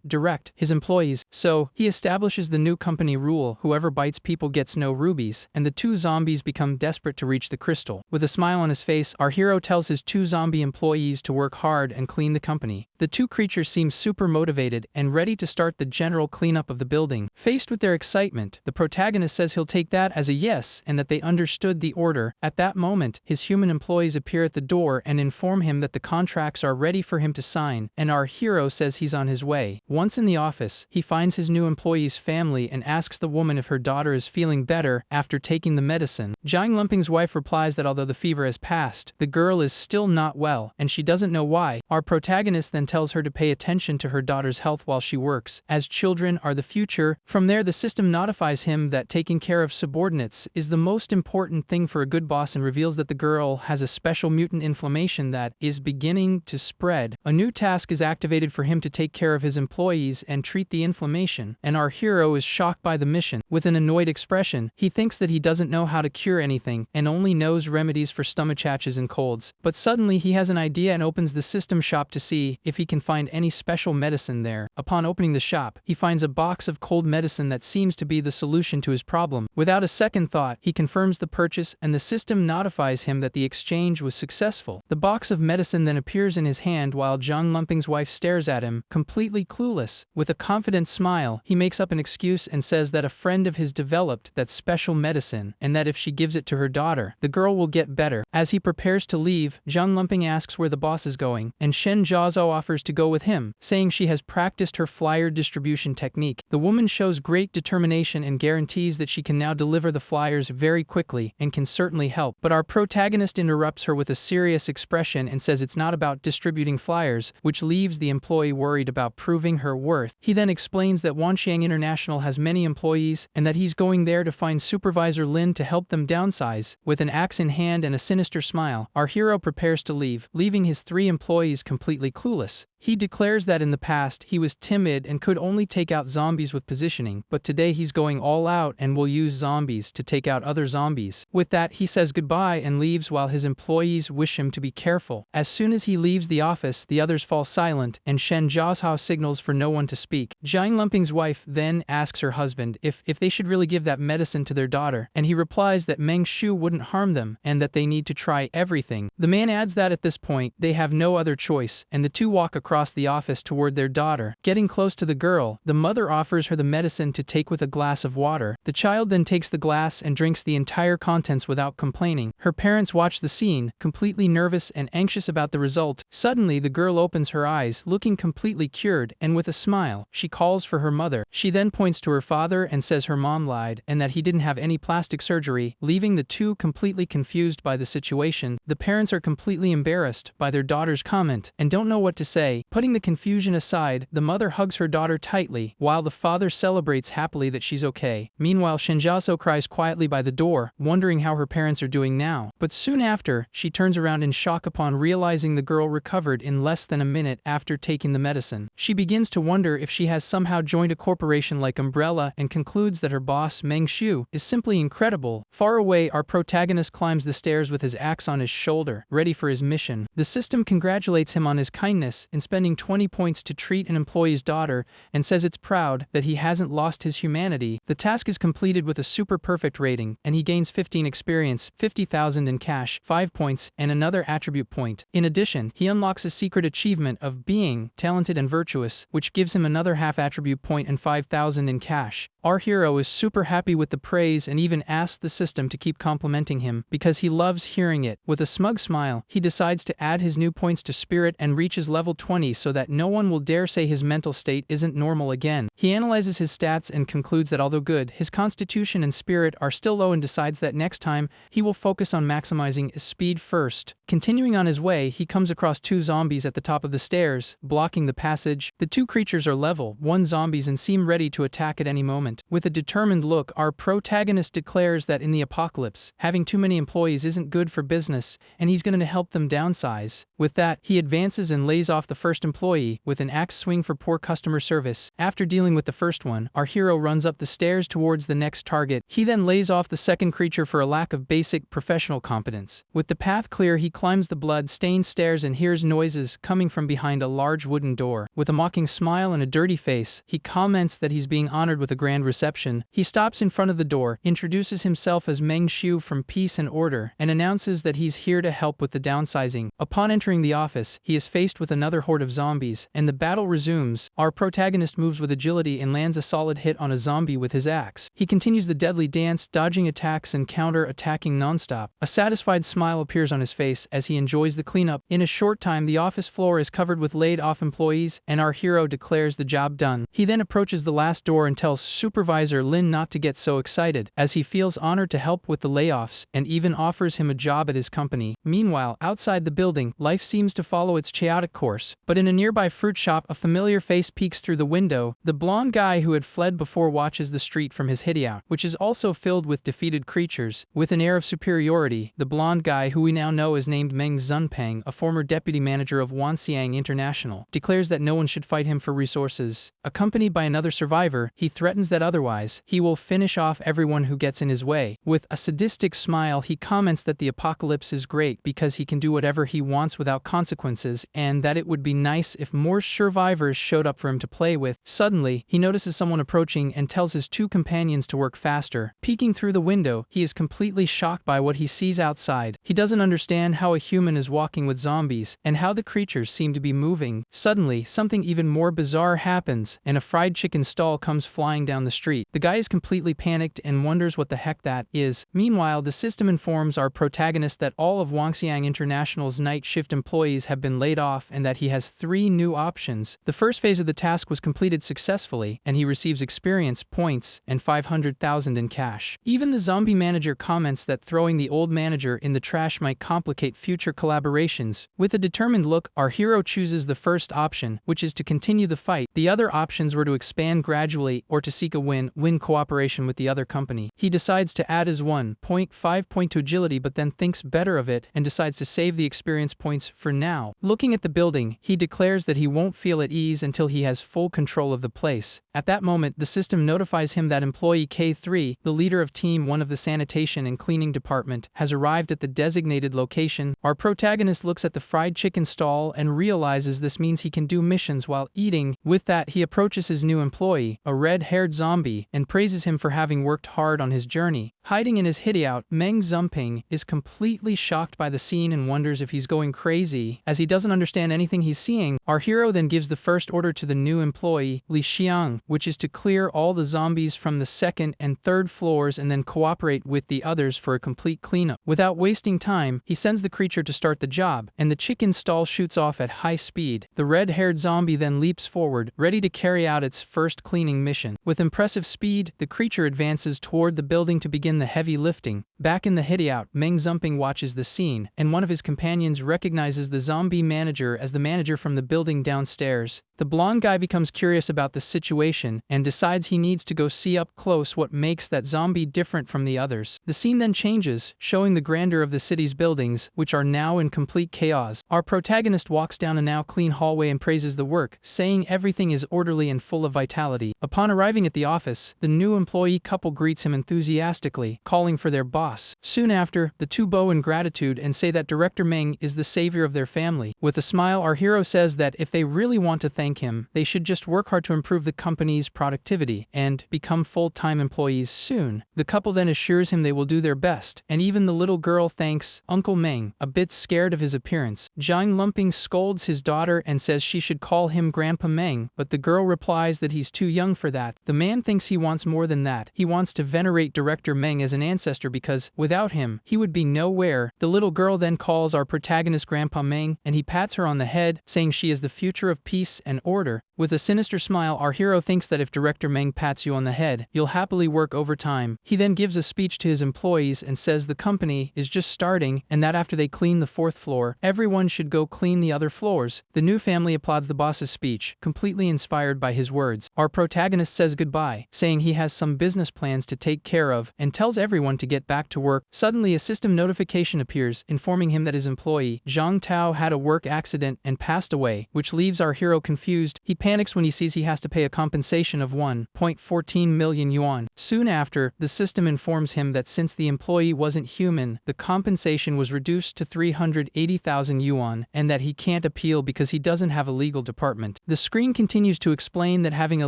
direct his employees. So, he establishes the new company rule: whoever bites people gets no rubies, and the 2 zombies become desperate to reach the crystal. With a smile on his face, our hero tells his 2 zombie employees to work hard and clean the company. The 2 creatures seem super motivated and ready to start the general cleanup of the building. Faced with their excitement, the protagonist says he'll take that as a yes and that they understood the order. At that moment, his human employees appear at the door and inform him that the contracts are ready for him to sign, and our hero says he's on his way. Once in the office, he finds his new employee's family and asks the woman if her daughter is feeling better after taking the medicine. Zhang Lumping's wife replies that although the fever has passed, the girl is still not well, and she doesn't know why. Our protagonist then tells her to pay attention to her daughter's health while she works, as children are the future. From there, the system notifies him that taking care of subordinates is the most important thing for a good boss and reveals that the girl has a special mutant inflammation that is beginning to spread. A new task is activated for him to take care of his employees and treat the inflammation, and our hero is shocked by the mission. With an annoyed expression, he thinks that he doesn't know how to cure anything and only knows remedies for stomachaches and colds. But suddenly he has an idea and opens the system shop to see if he can find any special medicine there. Upon opening the shop, he finds a box of cold medicine that seems to be the solution to his problem. Without a second thought, he confirms the purchase, and the system notifies him that the exchange was successful. The box of medicine then appears in his hand while Zhang Lumping's wife stares at him, completely clueless. With a confident smile, he makes up an excuse and says that a friend of his developed that special medicine, and that if she gives it to her daughter, the girl will get better. As he prepares to leave, Zhang Lumping asks where the boss is going, and Shen Jiazao offers to go with him, saying she has practiced her flyer distribution technique. The woman shows great determination and guarantees that she can now deliver the flyers very quickly and can certainly help. But our protagonist interrupts her with a serious expression and says it's not about distributing flyers, which leaves the employee worried about proving her worth. He then explains that Wangxiang International has many employees and that he's going there to find Supervisor Lin to help them downsize. With an axe in hand and a sinister smile, our hero prepares to leave, leaving his 3 employees completely clueless. He declares that in the past he was timid and could only take out zombies with positioning, but today he's going all out and will use zombies to take out other zombies. With that, he says goodbye and leaves while his employees wish him to be careful. As soon as he leaves the office, the others fall silent, and Shen Jiazao signals for no one to speak. Zhang Lumping's wife then asks her husband if they should really give that medicine to their daughter, and he replies that Meng Shu wouldn't harm them and that they need to try everything. The man adds that at this point, they have no other choice, and the 2 walk across across the office toward their daughter. Getting close to the girl, the mother offers her the medicine to take with a glass of water. The child then takes the glass and drinks the entire contents without complaining. Her parents watch the scene, completely nervous and anxious about the result. Suddenly, the girl opens her eyes, looking completely cured, and with a smile, she calls for her mother. She then points to her father and says her mom lied and that he didn't have any plastic surgery, leaving the two completely confused by the situation. The parents are completely embarrassed by their daughter's comment and don't know what to say. Putting the confusion aside, the mother hugs her daughter tightly, while the father celebrates happily that she's okay. Meanwhile, Shinjaso cries quietly by the door, wondering how her parents are doing now. But soon after, she turns around in shock upon realizing the girl recovered in less than a minute after taking the medicine. She begins to wonder if she has somehow joined a corporation like Umbrella and concludes that her boss, Meng Shu, is simply incredible. Far away, our protagonist climbs the stairs with his axe on his shoulder, ready for his mission. The system congratulates him on his kindness in spending 20 points to treat an employee's daughter and says it's proud that he hasn't lost his humanity. The task is completed with a super perfect rating, and he gains 15 experience, 50,000 in cash, 5 points, and another attribute point. In addition, he unlocks a secret achievement of being talented and virtuous, which gives him another half attribute point and 5,000 in cash. Our hero is super happy with the praise and even asks the system to keep complimenting him because he loves hearing it. With a smug smile, he decides to add his new points to spirit and reaches level 20 so that no one will dare say his mental state isn't normal again. He analyzes his stats and concludes that although good, his constitution and spirit are still low and decides that next time he will focus on maximizing his speed first. Continuing on his way, he comes across two zombies at the top of the stairs, blocking the passage. The two creatures are level 1 zombies and seem ready to attack at any moment. With a determined look, our protagonist declares that in the apocalypse, having too many employees isn't good for business, and he's going to help them downsize. With that, he advances and lays off the first employee with an axe swing for poor customer service. After dealing with the first one, our hero runs up the stairs towards the next target. He then lays off the second creature for a lack of basic professional competence. With the path clear, he climbs the blood-stained stairs and hears noises coming from behind a large wooden door. With a mocking smile and a dirty face, he comments that he's being honored with a grand reception. He stops in front of the door, introduces himself as Meng Shu from Peace and Order, and announces that he's here to help with the downsizing. Upon entering the office, he is faced with another horde of zombies, and the battle resumes. Our protagonist moves with agility and lands a solid hit on a zombie with his axe. He continues the deadly dance, dodging attacks and counter-attacking non-stop. A satisfied smile appears on his face as he enjoys the cleanup. In a short time, the office floor is covered with laid-off employees, and our hero declares the job done. He then approaches the last door and tells Supervisor Lin not to get so excited, as he feels honored to help with the layoffs, and even offers him a job at his company. Meanwhile, outside the building, life seems to follow its chaotic course. But in a nearby fruit shop, a familiar face peeks through the window. The blonde guy who had fled before watches the street from his hideout, which is also filled with defeated creatures. With an air of superiority, the blonde guy, who we now know is named Meng Zunpeng, a former deputy manager of Wanxiang International, declares that no one should fight him for resources. Accompanied by another survivor, he threatens that otherwise, he will finish off everyone who gets in his way. With a sadistic smile, he comments that the apocalypse is great because he can do whatever he wants without consequences, and that it would be nice if more survivors showed up for him to play with. Suddenly, he notices someone approaching and tells his two companions to work faster. Peeking through the window, he is completely shocked by what he sees outside. He doesn't understand how a human is walking with zombies, and how the creatures seem to be moving. Suddenly, something even more bizarre happens, and a fried chicken stall comes flying down the street. The guy is completely panicked and wonders what the heck that is. Meanwhile, the system informs our protagonist that all of Wanxiang International's night shift employees have been laid off and that he has 3 new options. The first phase of the task was completed successfully, and he receives experience points and 500,000 in cash. Even the zombie manager comments that throwing the old manager in the trash might complicate future collaborations. With a determined look, our hero chooses the first option, which is to continue the fight. The other options were to expand gradually or to seek a win-win cooperation with the other company. He decides to add his 1.5 point to agility, but then thinks better of it and decides to save the experience points for now. Looking at the building, he declares that he won't feel at ease until he has full control of the place. At that moment, the system notifies him that employee K3, the leader of Team 1 of the sanitation and cleaning department, has arrived at the designated location. Our protagonist looks at the fried chicken stall and realizes this means he can do missions while eating. With that, he approaches his new employee, a red-haired zombie zombie and praises him for having worked hard on his journey. Hiding in his hideout, Meng Zumping is completely shocked by the scene and wonders if he's going crazy, as he doesn't understand anything he's seeing. Our hero then gives the first order to the new employee, Li Xiang, which is to clear all the zombies from the second and third floors and then cooperate with the others for a complete cleanup. Without wasting time, he sends the creature to start the job, and the chicken stall shoots off at high speed. The red-haired zombie then leaps forward, ready to carry out its first cleaning mission. With impressive speed, the creature advances toward the building to begin the heavy lifting. Back in the hideout, Meng Zumping watches the scene, and one of his companions recognizes the zombie manager as the manager from the building downstairs. The blonde guy becomes curious about the situation and decides he needs to go see up close what makes that zombie different from the others. The scene then changes, showing the grandeur of the city's buildings, which are now in complete chaos. Our protagonist walks down a now clean hallway and praises the work, saying everything is orderly and full of vitality. Upon arriving at the office, the new employee couple greets him enthusiastically, calling for their boss. Soon after, the two bow in gratitude and say that Director Meng is the savior of their family. With a smile, our hero says that if they really want to thank him, they should just work hard to improve the company's productivity and become full-time employees soon. The couple then assures him they will do their best, and even the little girl thanks Uncle Meng, a bit scared of his appearance. Zhang Lumping scolds his daughter and says she should call him Grandpa Meng, but the girl replies that he's too young for that. The man thinks he wants more than that. He wants to venerate Director Meng as an ancestor because, without him, he would be nowhere. The little girl then calls our protagonist Grandpa Meng, and he pats her on the head, saying she is the future of peace and order. With a sinister smile, our hero thinks that if Director Meng pats you on the head, you'll happily work overtime. He then gives a speech to his employees and says the company is just starting and that after they clean the 4th floor, everyone should go clean the other floors. The new family applauds the boss's speech, completely inspired by his words. Our protagonist says goodbye, saying he has some business plans to take care of, and tells everyone to get back to work. Suddenly, a system notification appears, informing him that his employee, Zhang Tao, had a work accident and passed away, which leaves our hero confused. He panics when he sees he has to pay a compensation of 1.14 million yuan. Soon after, the system informs him that since the employee wasn't human, the compensation was reduced to 380,000 yuan, and that he can't appeal because he doesn't have a legal department. The screen continues to explain that having a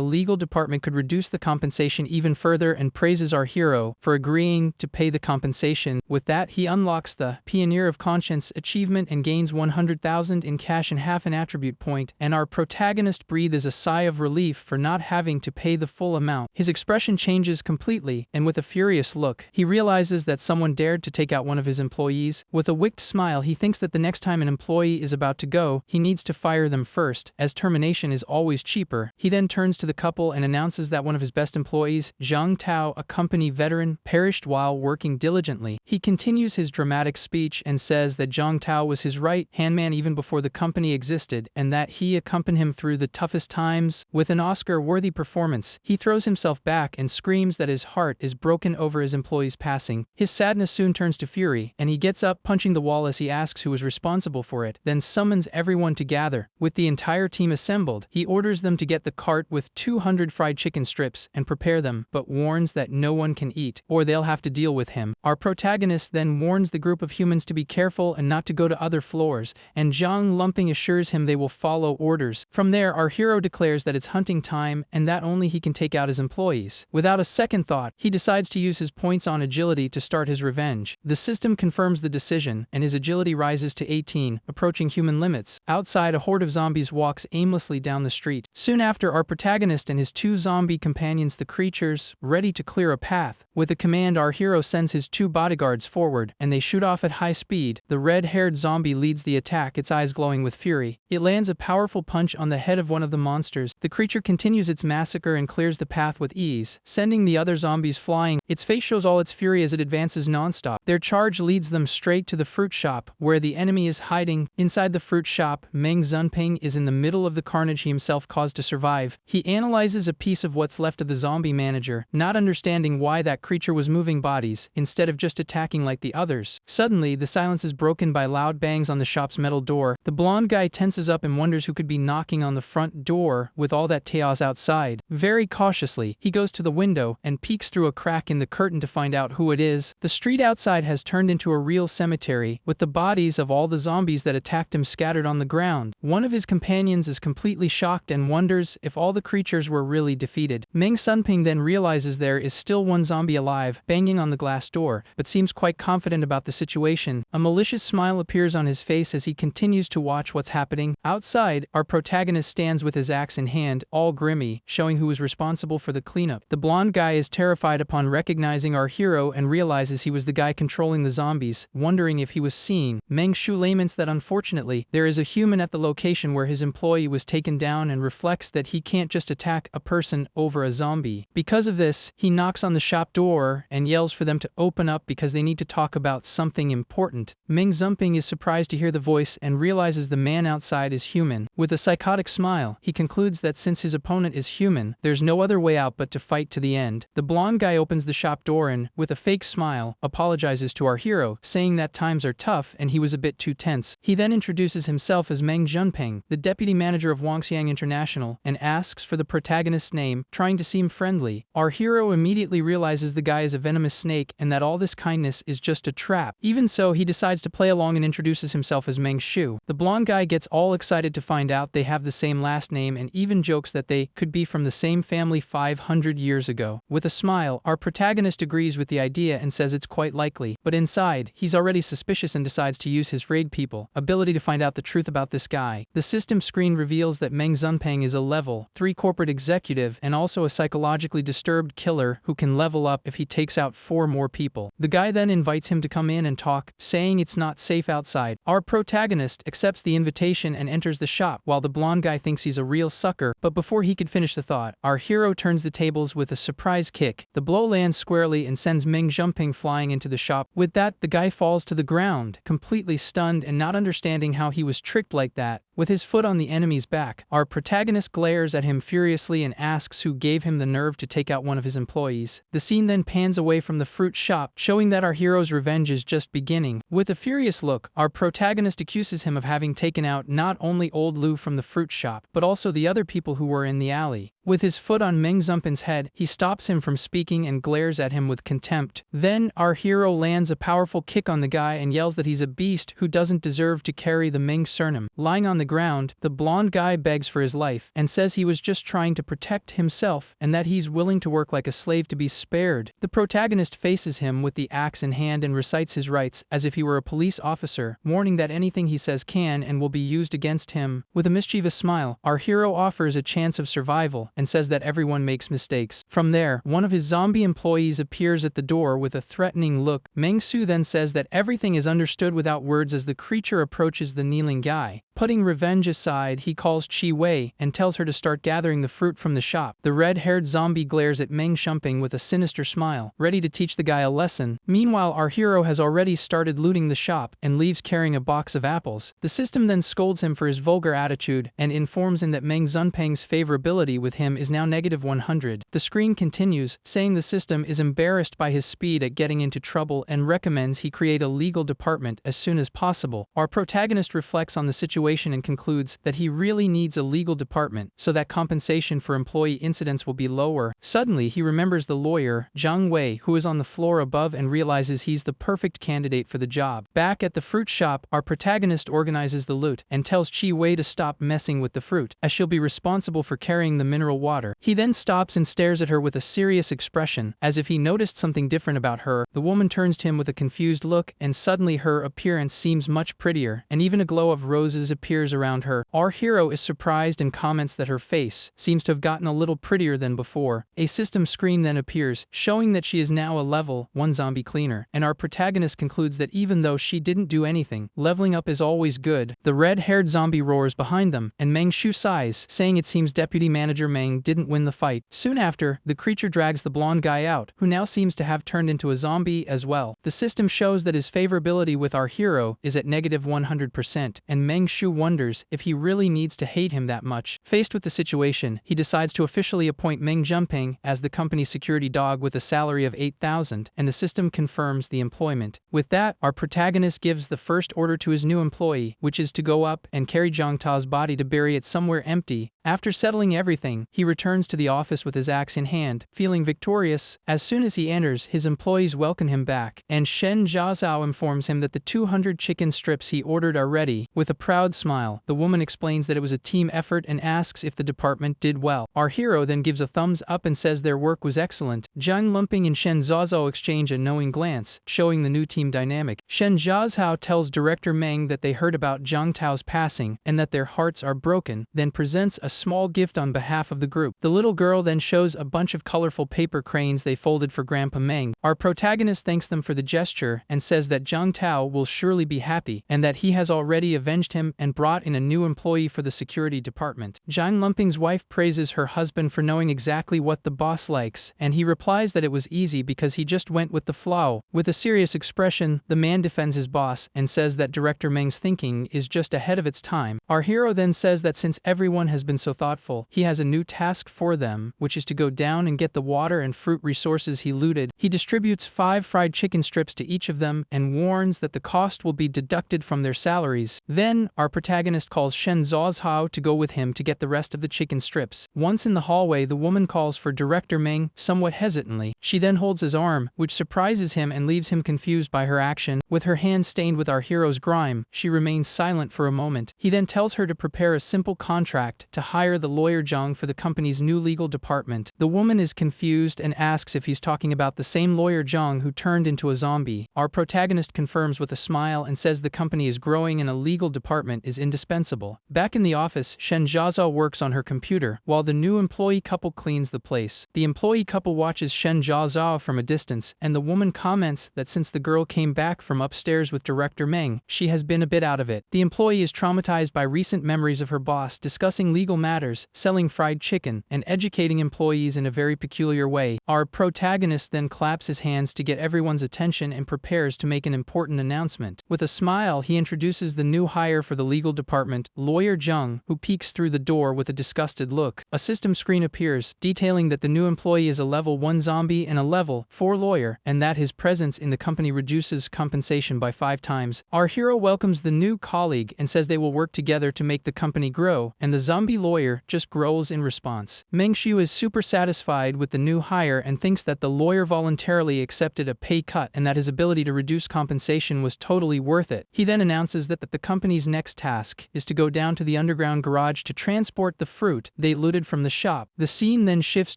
legal department could reduce the compensation even further and praises our hero for agreeing to pay the compensation. With that, he unlocks the Pioneer of Conscience achievement and gains 100,000 in cash and half an attribute point, and our protagonist breathes a sigh of relief for not having to pay the full amount. His expression changes completely, and with a furious look, he realizes that someone dared to take out one of his employees. With a wicked smile, he thinks that the next time an employee is about to go, he needs to fire them first, as termination is always cheaper. He then turns to the couple and announces that one of his best employees, Zhang Tao, a company veteran, perished while working diligently. He continues his dramatic speech and says that Zhang Tao was his right-hand man even before the company existed, and that he accompanied him through the toughest times. With an Oscar-worthy performance, he throws himself back and screams that his heart is broken over his employee's passing. His sadness soon turns to fury, and he gets up, punching the wall as he asks who was responsible for it, then summons everyone to gather. With the entire team assembled, he orders them to get the cart with 200 fried chicken strips and prepare them, but warns that no one can eat, or they'll have to deal with him. Our protagonist then warns the group of humans to be careful and not to go to other floors, and Zhang Lumping assures him they will follow orders. From there, our hero declares that it's hunting time and that only he can take out his employees. Without a second thought, he decides to use his points on agility to start his revenge. The system confirms the decision, and his agility rises to 18, approaching human limits. Outside, a horde of zombies walks aimlessly down the street. Soon after, our protagonist and his two zombie companions, the creatures, ready to clear a path. With a command, our hero sends his two bodyguards forward, and they shoot off at high speed. The red-haired zombie leads the attack, its eyes glowing with fury. It lands a powerful punch on the head of one of the monsters. The creature continues its massacre and clears the path with ease, sending the other zombies flying. Its face shows all its fury as it advances non-stop. Their charge leads them straight to the fruit shop, where the enemy is hiding. Inside the fruit shop, Meng Zunping is in the middle of the carnage he himself caused to survive. He analyzes a piece of what's left of the zombie manager, not understanding why that creature was moving bodies, instead of just attacking like the others. Suddenly, the silence is broken by loud bangs on the shop's metal door. The blonde guy tenses up and wonders who could be knocking on the front shop door with all that chaos outside. Very cautiously, he goes to the window and peeks through a crack in the curtain to find out who it is. The street outside has turned into a real cemetery, with the bodies of all the zombies that attacked him scattered on the ground. One of his companions is completely shocked and wonders if all the creatures were really defeated. Meng Sunping then realizes there is still one zombie alive, banging on the glass door, but seems quite confident about the situation. A malicious smile appears on his face as he continues to watch what's happening. Outside, our protagonist stands with his axe in hand, all grimy, showing who is responsible for the cleanup. The blonde guy is terrified upon recognizing our hero and realizes he was the guy controlling the zombies, wondering if he was seeing. Meng Shu laments that unfortunately, there is a human at the location where his employee was taken down and reflects that he can't just attack a person over a zombie. Because of this, he knocks on the shop door and yells for them to open up because they need to talk about something important. Meng Zumping is surprised to hear the voice and realizes the man outside is human. With a psychotic smile, he concludes that since his opponent is human, there's no other way out but to fight to the end. The blonde guy opens the shop door and, with a fake smile, apologizes to our hero, saying that times are tough and he was a bit too tense. He then introduces himself as Meng Junpeng, the deputy manager of Wangxiang International, and asks for the protagonist's name, trying to seem friendly. Our hero immediately realizes the guy is a venomous snake and that all this kindness is just a trap. Even so, he decides to play along and introduces himself as Meng Shu. The blonde guy gets all excited to find out they have the same last name and even jokes that they could be from the same family 500 years ago. With a smile, our protagonist agrees with the idea and says it's quite likely, but inside, he's already suspicious and decides to use his raid people ability to find out the truth about this guy. The system screen reveals that Meng Zunpeng is a level 3 corporate executive and also a psychologically disturbed killer who can level up if he takes out 4 more people. The guy then invites him to come in and talk, saying it's not safe outside. Our protagonist accepts the invitation and enters the shop, while the blonde guy thinks he's a real sucker, but before he could finish the thought, our hero turns the tables with a surprise kick. The blow lands squarely and sends Meng Zunpeng flying into the shop. With that, the guy falls to the ground, completely stunned and not understanding how he was tricked like that. With his foot on the enemy's back, our protagonist glares at him furiously and asks who gave him the nerve to take out one of his employees. The scene then pans away from the fruit shop, showing that our hero's revenge is just beginning. With a furious look, our protagonist accuses him of having taken out not only old Lu from the fruit shop, but also the other people who were in the alley. With his foot on Meng Zunpen's head, he stops him from speaking and glares at him with contempt. Then, our hero lands a powerful kick on the guy and yells that he's a beast who doesn't deserve to carry the Meng surname. Lying on the ground, the blonde guy begs for his life and says he was just trying to protect himself and that he's willing to work like a slave to be spared. The protagonist faces him with the axe in hand and recites his rights as if he were a police officer, warning that anything he says can and will be used against him. With a mischievous smile, our hero offers a chance of survival and says that everyone makes mistakes. From there, one of his zombie employees appears at the door with a threatening look. Meng Su then says that everything is understood without words as the creature approaches the kneeling guy. Putting revenge aside, he calls Chi Wei and tells her to start gathering the fruit from the shop. The red-haired zombie glares at Meng Shumping with a sinister smile, ready to teach the guy a lesson. Meanwhile, our hero has already started looting the shop and leaves carrying a box of apples. The system then scolds him for his vulgar attitude and informs him that Meng Zunpeng's favorability with him is now -100. The screen continues, saying the system is embarrassed by his speed at getting into trouble and recommends he create a legal department as soon as possible. Our protagonist reflects on the situation and concludes that he really needs a legal department so that compensation for employee incidents will be lower. Suddenly, he remembers the lawyer, Zhang Wei, who is on the floor above and realizes he's the perfect candidate for the job. Back at the fruit shop, our protagonist organizes the loot and tells Chi Wei to stop messing with the fruit, as she'll be responsible for carrying the mineral water. He then stops and stares at her with a serious expression, as if he noticed something different about her. The woman turns to him with a confused look, and suddenly her appearance seems much prettier, and even a glow of roses appears around her. Our hero is surprised and comments that her face seems to have gotten a little prettier than before. A system screen then appears, showing that she is now a level 1 zombie cleaner, and our protagonist concludes that even though she didn't do anything, leveling up is always good. The red-haired zombie roars behind them, and Meng Shu sighs, saying it seems Deputy Manager Meng didn't win the fight. Soon after, the creature drags the blonde guy out, who now seems to have turned into a zombie as well. The system shows that his favorability with our hero is at -100%, and Meng Shu wonders if he really needs to hate him that much. Faced with the situation, he decides to officially appoint Meng Zunpeng as the company's security dog with a salary of 8,000, and the system confirms the employment. With that, our protagonist gives the first order to his new employee, which is to go up and carry Zhang Ta's body to bury it somewhere empty, After settling everything, he returns to the office with his axe in hand, feeling victorious. As soon as he enters, his employees welcome him back, and Shen Jiazhao informs him that the 200 chicken strips he ordered are ready. With a proud smile, the woman explains that it was a team effort and asks if the department did well. Our hero then gives a thumbs up and says their work was excellent. Zhang Lumping and Shen Jiazhao exchange a knowing glance, showing the new team dynamic. Shen Jiazhao tells Director Meng that they heard about Zhang Tao's passing and that their hearts are broken, then presents a small gift on behalf of the group. The little girl then shows a bunch of colorful paper cranes they folded for Grandpa Meng. Our protagonist thanks them for the gesture and says that Zhang Tao will surely be happy and that he has already avenged him and brought in a new employee for the security department. Zhang Lumping's wife praises her husband for knowing exactly what the boss likes, and he replies that it was easy because he just went with the flow. With a serious expression, the man defends his boss and says that Director Meng's thinking is just ahead of its time. Our hero then says that since everyone has been so thoughtful, he has a new task for them, which is to go down and get the water and fruit resources he looted. He distributes 5 fried chicken strips to each of them and warns that the cost will be deducted from their salaries. Then, our protagonist calls Shen Zhao to go with him to get the rest of the chicken strips. Once in the hallway, the woman calls for Director Meng, somewhat hesitantly. She then holds his arm, which surprises him and leaves him confused by her action. With her hand stained with our hero's grime, she remains silent for a moment. He then tells her to prepare a simple contract to hire the lawyer Zhang for the company's new legal department. The woman is confused and asks if he's talking about the same lawyer Zhang who turned into a zombie. Our protagonist confirms with a smile and says the company is growing and a legal department is indispensable. Back in the office, Shen Jiazhao works on her computer, while the new employee couple cleans the place. The employee couple watches Shen Jiazhao from a distance, and the woman comments that since the girl came back from upstairs with Director Meng, she has been a bit out of it. The employee is traumatized by recent memories of her boss discussing legal matters, selling fried chicken, and educating employees in a very peculiar way. Our protagonist then claps his hands to get everyone's attention and prepares to make an important announcement. With a smile, he introduces the new hire for the legal department, lawyer Zhang, who peeks through the door with a disgusted look. A system screen appears, detailing that the new employee is a level 1 zombie and a level 4 lawyer, and that his presence in the company reduces compensation by 5 times. Our hero welcomes the new colleague and says they will work together to make the company grow, and the zombie lawyer just growls in response. Meng Shu is super satisfied with the new hire and thinks that the lawyer voluntarily accepted a pay cut and that his ability to reduce compensation was totally worth it. He then announces that the company's next task is to go down to the underground garage to transport the fruit they looted from the shop. The scene then shifts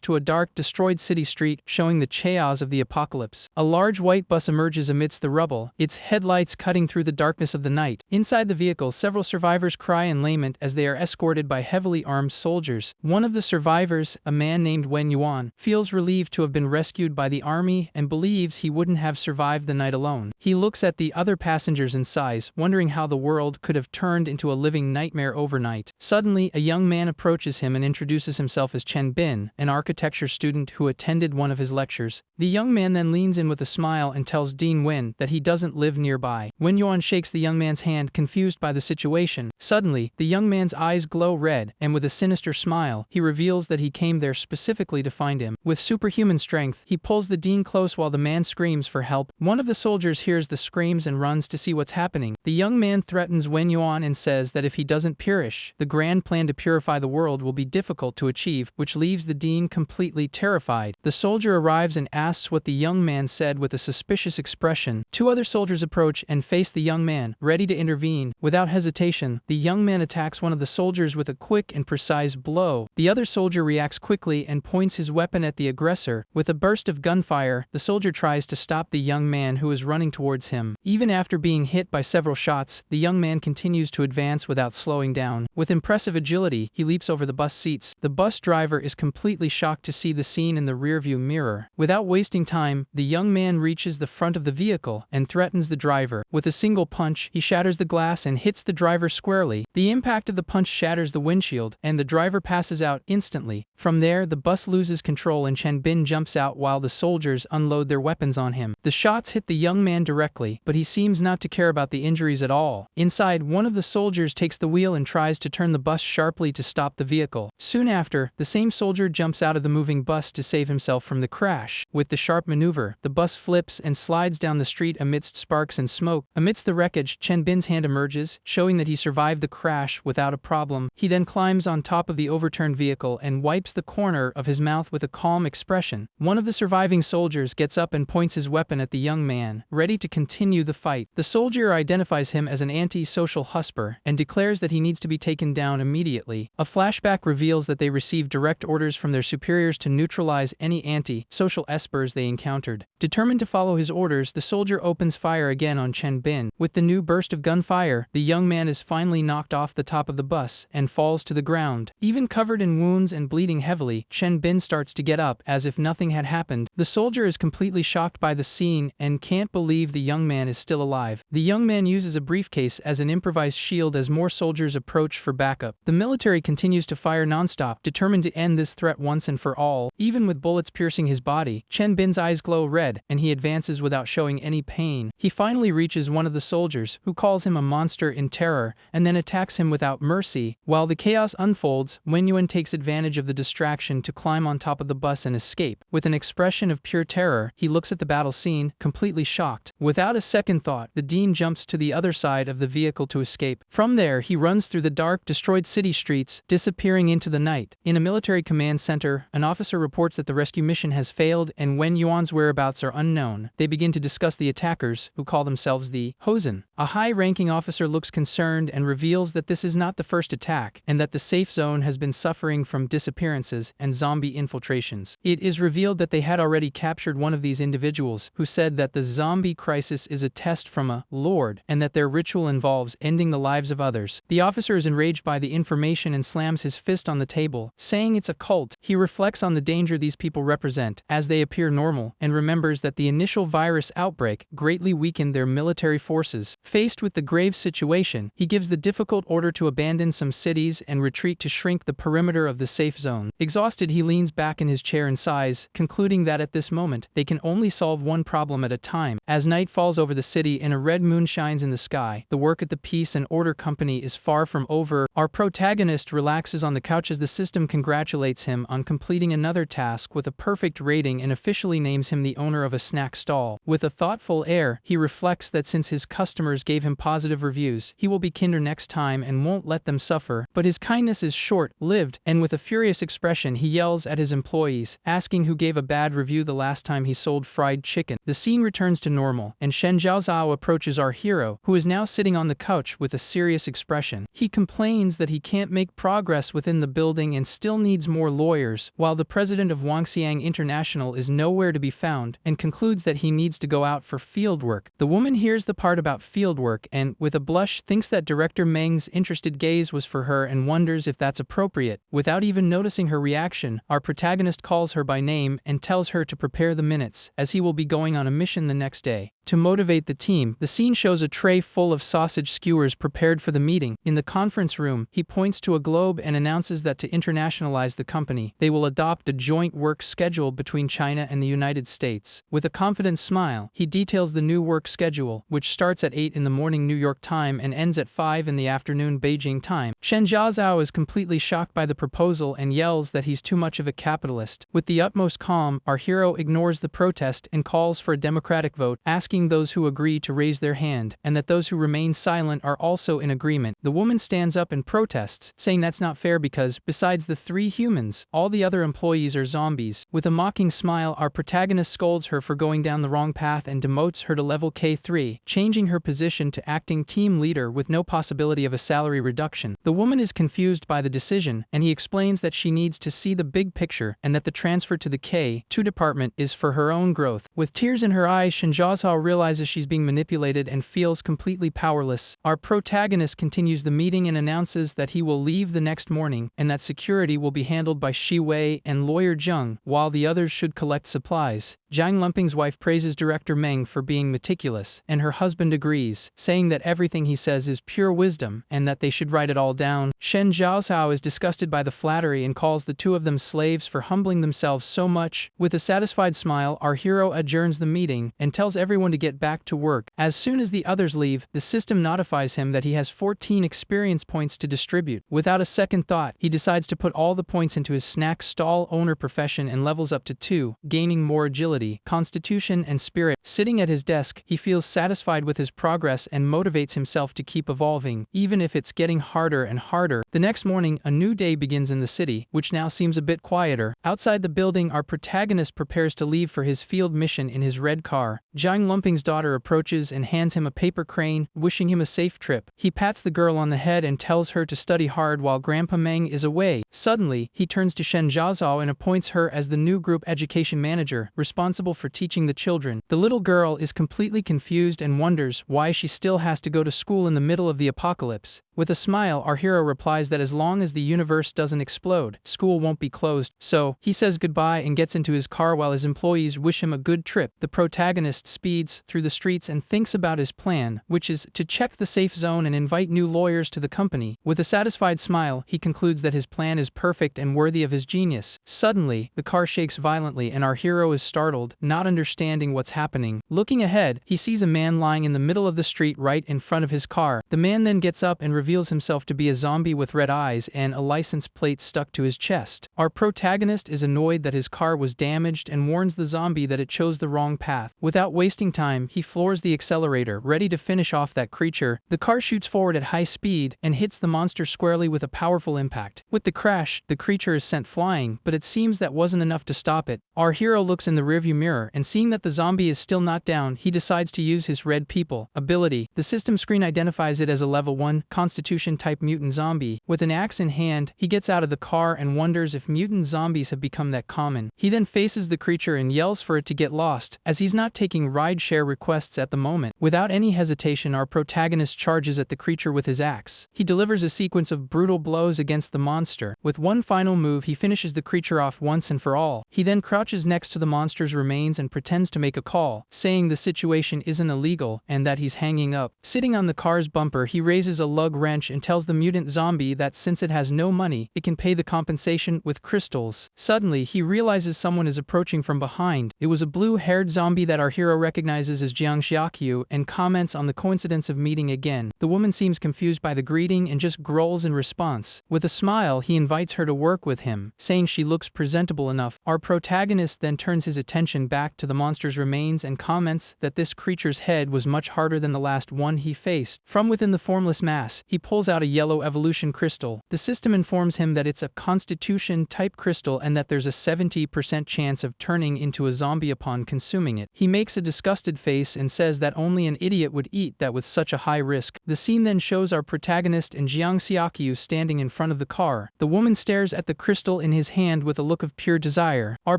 to a dark, destroyed city street, showing the chaos of the apocalypse. A large white bus emerges amidst the rubble, its headlights cutting through the darkness of the night. Inside the vehicle, several survivors cry in lament as they are escorted by heavily armed soldiers. One of the survivors, a man named Wen Yuan, feels relieved to have been rescued by the army and believes he wouldn't have survived the night alone. He looks at the other passengers and sighs, wondering how the world could have turned into a living nightmare overnight. Suddenly, a young man approaches him and introduces himself as Chen Bin, an architecture student who attended one of his lectures. The young man then leans in with a smile and tells Dean Wen that he doesn't live nearby. Wen Yuan shakes the young man's hand, confused by the situation. Suddenly, the young man's eyes glow red, and with a sinister smile, he reveals that he came there specifically to find him. With superhuman strength, he pulls the dean close while the man screams for help. One of the soldiers hears the screams and runs to see what's happening. The young man threatens Wen Yuan and says that if he doesn't perish, the grand plan to purify the world will be difficult to achieve, which leaves the dean completely terrified. The soldier arrives and asks what the young man said with a suspicious expression. 2 other soldiers approach and face the young man, ready to intervene. Without hesitation, the young man attacks one of the soldiers with a quick and precise blow. The other soldier reacts quickly and points his weapon at the aggressor. With a burst of gunfire, the soldier tries to stop the young man who is running towards him. Even after being hit by several shots, the young man continues to advance without slowing down. With impressive agility, he leaps over the bus seats. The bus driver is completely shocked to see the scene in the rearview mirror. Without wasting time, the young man reaches the front of the vehicle and threatens the driver. With a single punch, he shatters the glass and hits the driver squarely. The impact of the punch shatters the windshield, and the driver passes out instantly. From there, the bus loses control and Chen Bin jumps out while the soldiers unload their weapons on him. The shots hit the young man directly, but he seems not to care about the injuries at all. Inside, one of the soldiers takes the wheel and tries to turn the bus sharply to stop the vehicle. Soon after, the same soldier jumps out of the moving bus to save himself from the crash. With the sharp maneuver, the bus flips and slides down the street amidst sparks and smoke. Amidst the wreckage, Chen Bin's hand emerges, showing that he survived the crash without a problem. He then climbs climbs on top of the overturned vehicle and wipes the corner of his mouth with a calm expression. One of the surviving soldiers gets up and points his weapon at the young man, ready to continue the fight. The soldier identifies him as an anti-social husper and declares that he needs to be taken down immediately. A flashback reveals that they received direct orders from their superiors to neutralize any anti-social espers they encountered. Determined to follow his orders, the soldier opens fire again on Chen Bin. With the new burst of gunfire, the young man is finally knocked off the top of the bus and falls to the ground. Even covered in wounds and bleeding heavily, Chen Bin starts to get up as if nothing had happened. The soldier is completely shocked by the scene and can't believe the young man is still alive. The young man uses a briefcase as an improvised shield as more soldiers approach for backup. The military continues to fire nonstop, determined to end this threat once and for all. Even with bullets piercing his body, Chen Bin's eyes glow red, and he advances without showing any pain. He finally reaches one of the soldiers, who calls him a monster in terror, and then attacks him without mercy. While the chaos unfolds, Wenyuan takes advantage of the distraction to climb on top of the bus and escape. With an expression of pure terror, he looks at the battle scene, completely shocked. Without a second thought, the dean jumps to the other side of the vehicle to escape. From there, he runs through the dark, destroyed city streets, disappearing into the night. In a military command center, an officer reports that the rescue mission has failed and Wenyuan's whereabouts are unknown. They begin to discuss the attackers, who call themselves the Hosen. A high-ranking officer looks concerned and reveals that this is not the first attack, and that the safe zone has been suffering from disappearances and zombie infiltrations. It is revealed that they had already captured one of these individuals, who said that the zombie crisis is a test from a lord, and that their ritual involves ending the lives of others. The officer is enraged by the information and slams his fist on the table, saying it's a cult. He reflects on the danger these people represent, as they appear normal, and remembers that the initial virus outbreak greatly weakened their military forces. Faced with the grave situation, he gives the difficult order to abandon some cities and retreat to shrink the perimeter of the safe zone. Exhausted, he leans back in his chair and sighs, concluding that at this moment, they can only solve one problem at a time. As night falls over the city and a red moon shines in the sky, the work at the Peace and Order Company is far from over. Our protagonist relaxes on the couch as the system congratulates him on completing another task with a perfect rating and officially names him the owner of a snack stall. With a thoughtful air, he reflects that since his customers gave him positive reviews, he will be kinder next time and won't let them suffer. But his kindness is short-lived, and with a furious expression he yells at his employees, asking who gave a bad review the last time he sold fried chicken. The scene returns to normal, and Shen Zhaozhao approaches our hero, who is now sitting on the couch with a serious expression. He complains that he can't make progress within the building and still needs more lawyers, while the president of Wangxiang International is nowhere to be found, and concludes that he needs to go out for fieldwork. The woman hears the part about fieldwork and, with a blush, thinks that Director Meng's interested gaze was for her and wonders if that's appropriate. Without even noticing her reaction, our protagonist calls her by name and tells her to prepare the minutes, as he will be going on a mission the next day. To motivate the team, the scene shows a tray full of sausage skewers prepared for the meeting. In the conference room, he points to a globe and announces that to internationalize the company, they will adopt a joint work schedule between China and the United States. With a confident smile, he details the new work schedule, which starts at 8 in the morning New York time and ends at 5 in the afternoon Beijing time. Shen Zhaozhao is completely shocked by the proposal and yells that he's too much of a capitalist. With the utmost calm, our hero ignores the protest and calls for a democratic vote, asking those who agree to raise their hand, and that those who remain silent are also in agreement. The woman stands up and protests, saying that's not fair because, besides the 3 humans, all the other employees are zombies. With a mocking smile, our protagonist scolds her for going down the wrong path and demotes her to level K3, changing her position to acting team leader with no possibility of a salary reduction. The woman is confused by the decision, and he explains that she needs to see the big picture and that the transfer to the K2 department is for her own growth. With tears in her eyes, Shen Zhaozhao realizes she's being manipulated and feels completely powerless. Our protagonist continues the meeting and announces that he will leave the next morning and that security will be handled by Shi Wei and lawyer Zheng, while the others should collect supplies. Zhang Lumping's wife praises Director Meng for being meticulous, and her husband agrees, saying that everything he says is pure wisdom and that they should write it all down. Shen Zhaozhao is disgusted by the flattery and calls the 2 of them slaves for humbling themselves so much. With a satisfied smile, our hero adjourns the meeting and tells everyone to get back to work. As soon as the others leave, the system notifies him that he has 14 experience points to distribute. Without a second thought, he decides to put all the points into his snack stall owner profession and levels up to 2, gaining more agility, constitution, and spirit. Sitting at his desk, he feels satisfied with his progress and motivates himself to keep evolving, even if it's getting harder and harder. The next morning, a new day begins in the city, which now seems a bit quieter. Outside the building, our protagonist prepares to leave for his field mission in his red car. Jiang Lumping's daughter approaches and hands him a paper crane, wishing him a safe trip. He pats the girl on the head and tells her to study hard while Grandpa Meng is away. Suddenly, he turns to Shen Zhaozhao and appoints her as the new group education manager, responsible for teaching the children. The little girl is completely confused and wonders why she still has to go to school in the middle of the apocalypse. With a smile, our hero replies that as long as the universe doesn't explode, school won't be closed. So, he says goodbye and gets into his car while his employees wish him a good trip. The protagonist speeds through the streets and thinks about his plan, which is to check the safe zone and invite new lawyers to the company. With a satisfied smile, he concludes that his plan is perfect and worthy of his genius. Suddenly, the car shakes violently and our hero is startled, not understanding what's happening. Looking ahead, he sees a man lying in the middle of the street right in front of his car. The man then gets up and reveals himself to be a zombie with red eyes and a license plate stuck to his chest. Our protagonist is annoyed that his car was damaged and warns the zombie that it chose the wrong path. Without wasting time, he floors the accelerator, ready to finish off that creature. The car shoots forward at high speed and hits the monster squarely with a powerful impact. With the crash, the creature is sent flying, but it seems that wasn't enough to stop it. Our hero looks in the rearview mirror and seeing that the zombie is still not down, he decides to use his red people ability. The system screen identifies it as a level 1 Constitution type mutant zombie. With an axe in hand, he gets out of the car and wonders if mutant zombies have become that common. He then faces the creature and yells for it to get lost, as he's not taking ride-share requests at the moment. Without any hesitation, our protagonist charges at the creature with his axe. He delivers a sequence of brutal blows against the monster. With one final move, he finishes the creature off once and for all. He then crouches next to the monster's remains and pretends to make a call, saying the situation isn't illegal and that he's hanging up. Sitting on the car's bumper, he raises a lug wrench and tells the mutant zombie that since it has no money, it can pay the compensation with crystals. Suddenly, he realizes someone is approaching from behind. It was a blue-haired zombie that our hero recognizes as Jiang Xiaqiu and comments on the coincidence of meeting again. The woman seems confused by the greeting and just growls in response. With a smile, he invites her to work with him, saying she looks presentable enough. Our protagonist then turns his attention back to the monster's remains and comments that this creature's head was much harder than the last one he faced. From within the formless mass, he pulls out a yellow evolution crystal. The system informs him that it's a Constitution-type crystal and that there's a 70% chance of turning into a zombie upon consuming it. He makes a disgusted face and says that only an idiot would eat that with such a high risk. The scene then shows our protagonist and Jiang Xiaqiu standing in front of the car. The woman stares at the crystal in his hand with a look of pure desire. Our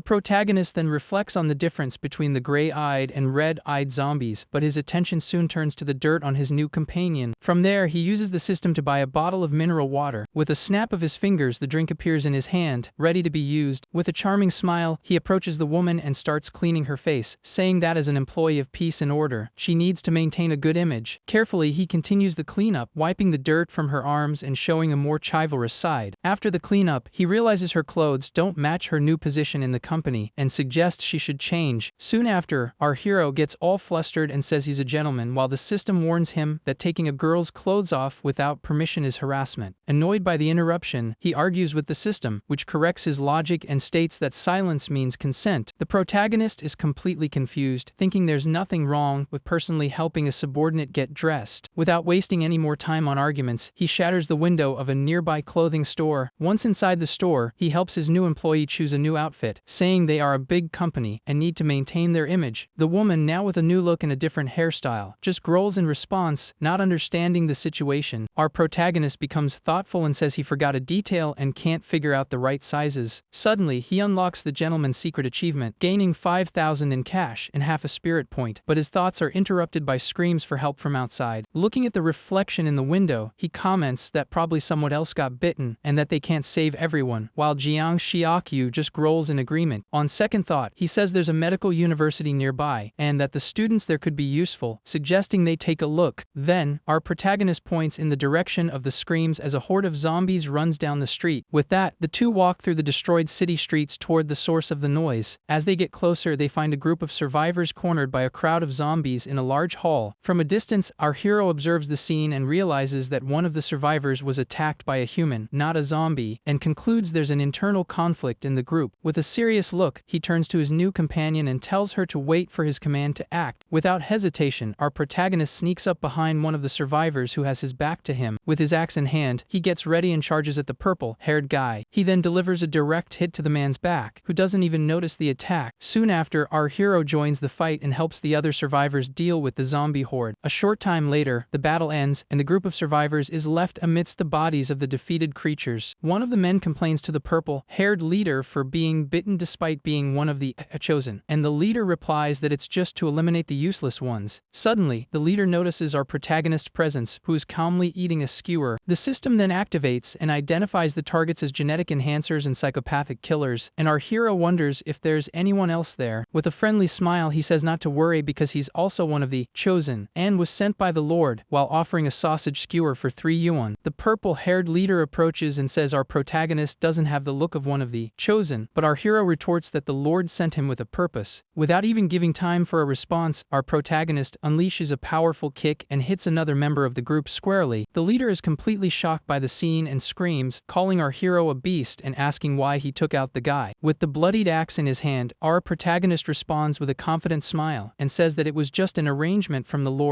protagonist then reflects on the difference between the gray-eyed and red-eyed zombies, but his attention soon turns to the dirt on his new companion. From there, he uses the system to buy a bottle of mineral water. With a snap of his fingers, the drink appears in his hand, ready to be used. With a charming smile, he approaches the woman and starts cleaning her face, saying that as an employee of peace and order, she needs to maintain a good image. Carefully, he continues the cleanup, wiping the dirt from her arms and showing a more chivalrous side. After the cleanup, he realizes her clothes don't match her new position in the company and suggests she should change. Soon after, our hero gets all flustered and says he's a gentleman, while the system warns him that taking a girl's clothes off without permission is harassment. Annoyed by the interruption, he argues with the system, which corrects his logic and states that silence means consent. The protagonist is completely confused, thinking there's nothing wrong with personally helping a subordinate get dressed. Without wasting any more time on arguments, he shatters the window of a nearby clothing store. Once inside the store, he helps his new employee choose a new outfit, saying they are a big company and need to maintain their image. The woman, now with a new look and a different hairstyle, just growls in response, not understanding the situation. Our protagonist becomes thoughtful and says he forgot a detail and can't figure out the right sizes. Suddenly, he unlocks the gentleman's secret achievement, gaining 5,000 in cash and half a spirit point, but his thoughts are interrupted by screams for help from outside. Looking at the reflection in the window, he comments that probably someone else got bitten and that they can't save everyone, while Jiang Xiaqiu just growls in agreement. On second thought, he says there's a medical university nearby and that the students there could be useful, suggesting they take a look. Then, our protagonist points in the direction of the screams as a horde of zombies runs down the street. With that, the two walk through the destroyed city streets toward the source of the noise. As they get closer, they find a group of survivors cornered by a crowd of zombies in a large hall. From a distance, our hero observes the scene and realizes that one of the survivors was attacked by a human, not a zombie, and concludes there's an internal conflict in the group. With a serious look, he turns to his new companion and tells her to wait for his command to act. Without hesitation, our protagonist sneaks up behind one of the survivors who has his back to him. With his axe in hand, he He gets ready and charges at the purple-haired guy. He then delivers a direct hit to the man's back, who doesn't even notice the attack. Soon after, our hero joins the fight and helps the other survivors deal with the zombie horde. A short time later, the battle ends, and the group of survivors is left amidst the bodies of the defeated creatures. One of the men complains to the purple-haired leader for being bitten despite being one of the chosen, and the leader replies that it's just to eliminate the useless ones. Suddenly, the leader notices our protagonist's presence, who is calmly eating a skewer. The system then activates and identifies the targets as genetic enhancers and psychopathic killers, and our hero wonders if there's anyone else there. With a friendly smile, he says not to worry because he's also one of the chosen and was sent by the Lord, while offering a sausage skewer for 3 yuan. The purple-haired leader approaches and says our protagonist doesn't have the look of one of the chosen, but our hero retorts that the Lord sent him with a purpose. Without even giving time for a response, our protagonist unleashes a powerful kick and hits another member of the group squarely. The leader is completely shocked by the scene and screams, calling our hero a beast and asking why he took out the guy. With the bloodied axe in his hand, our protagonist responds with a confident smile and says that it was just an arrangement from the Lord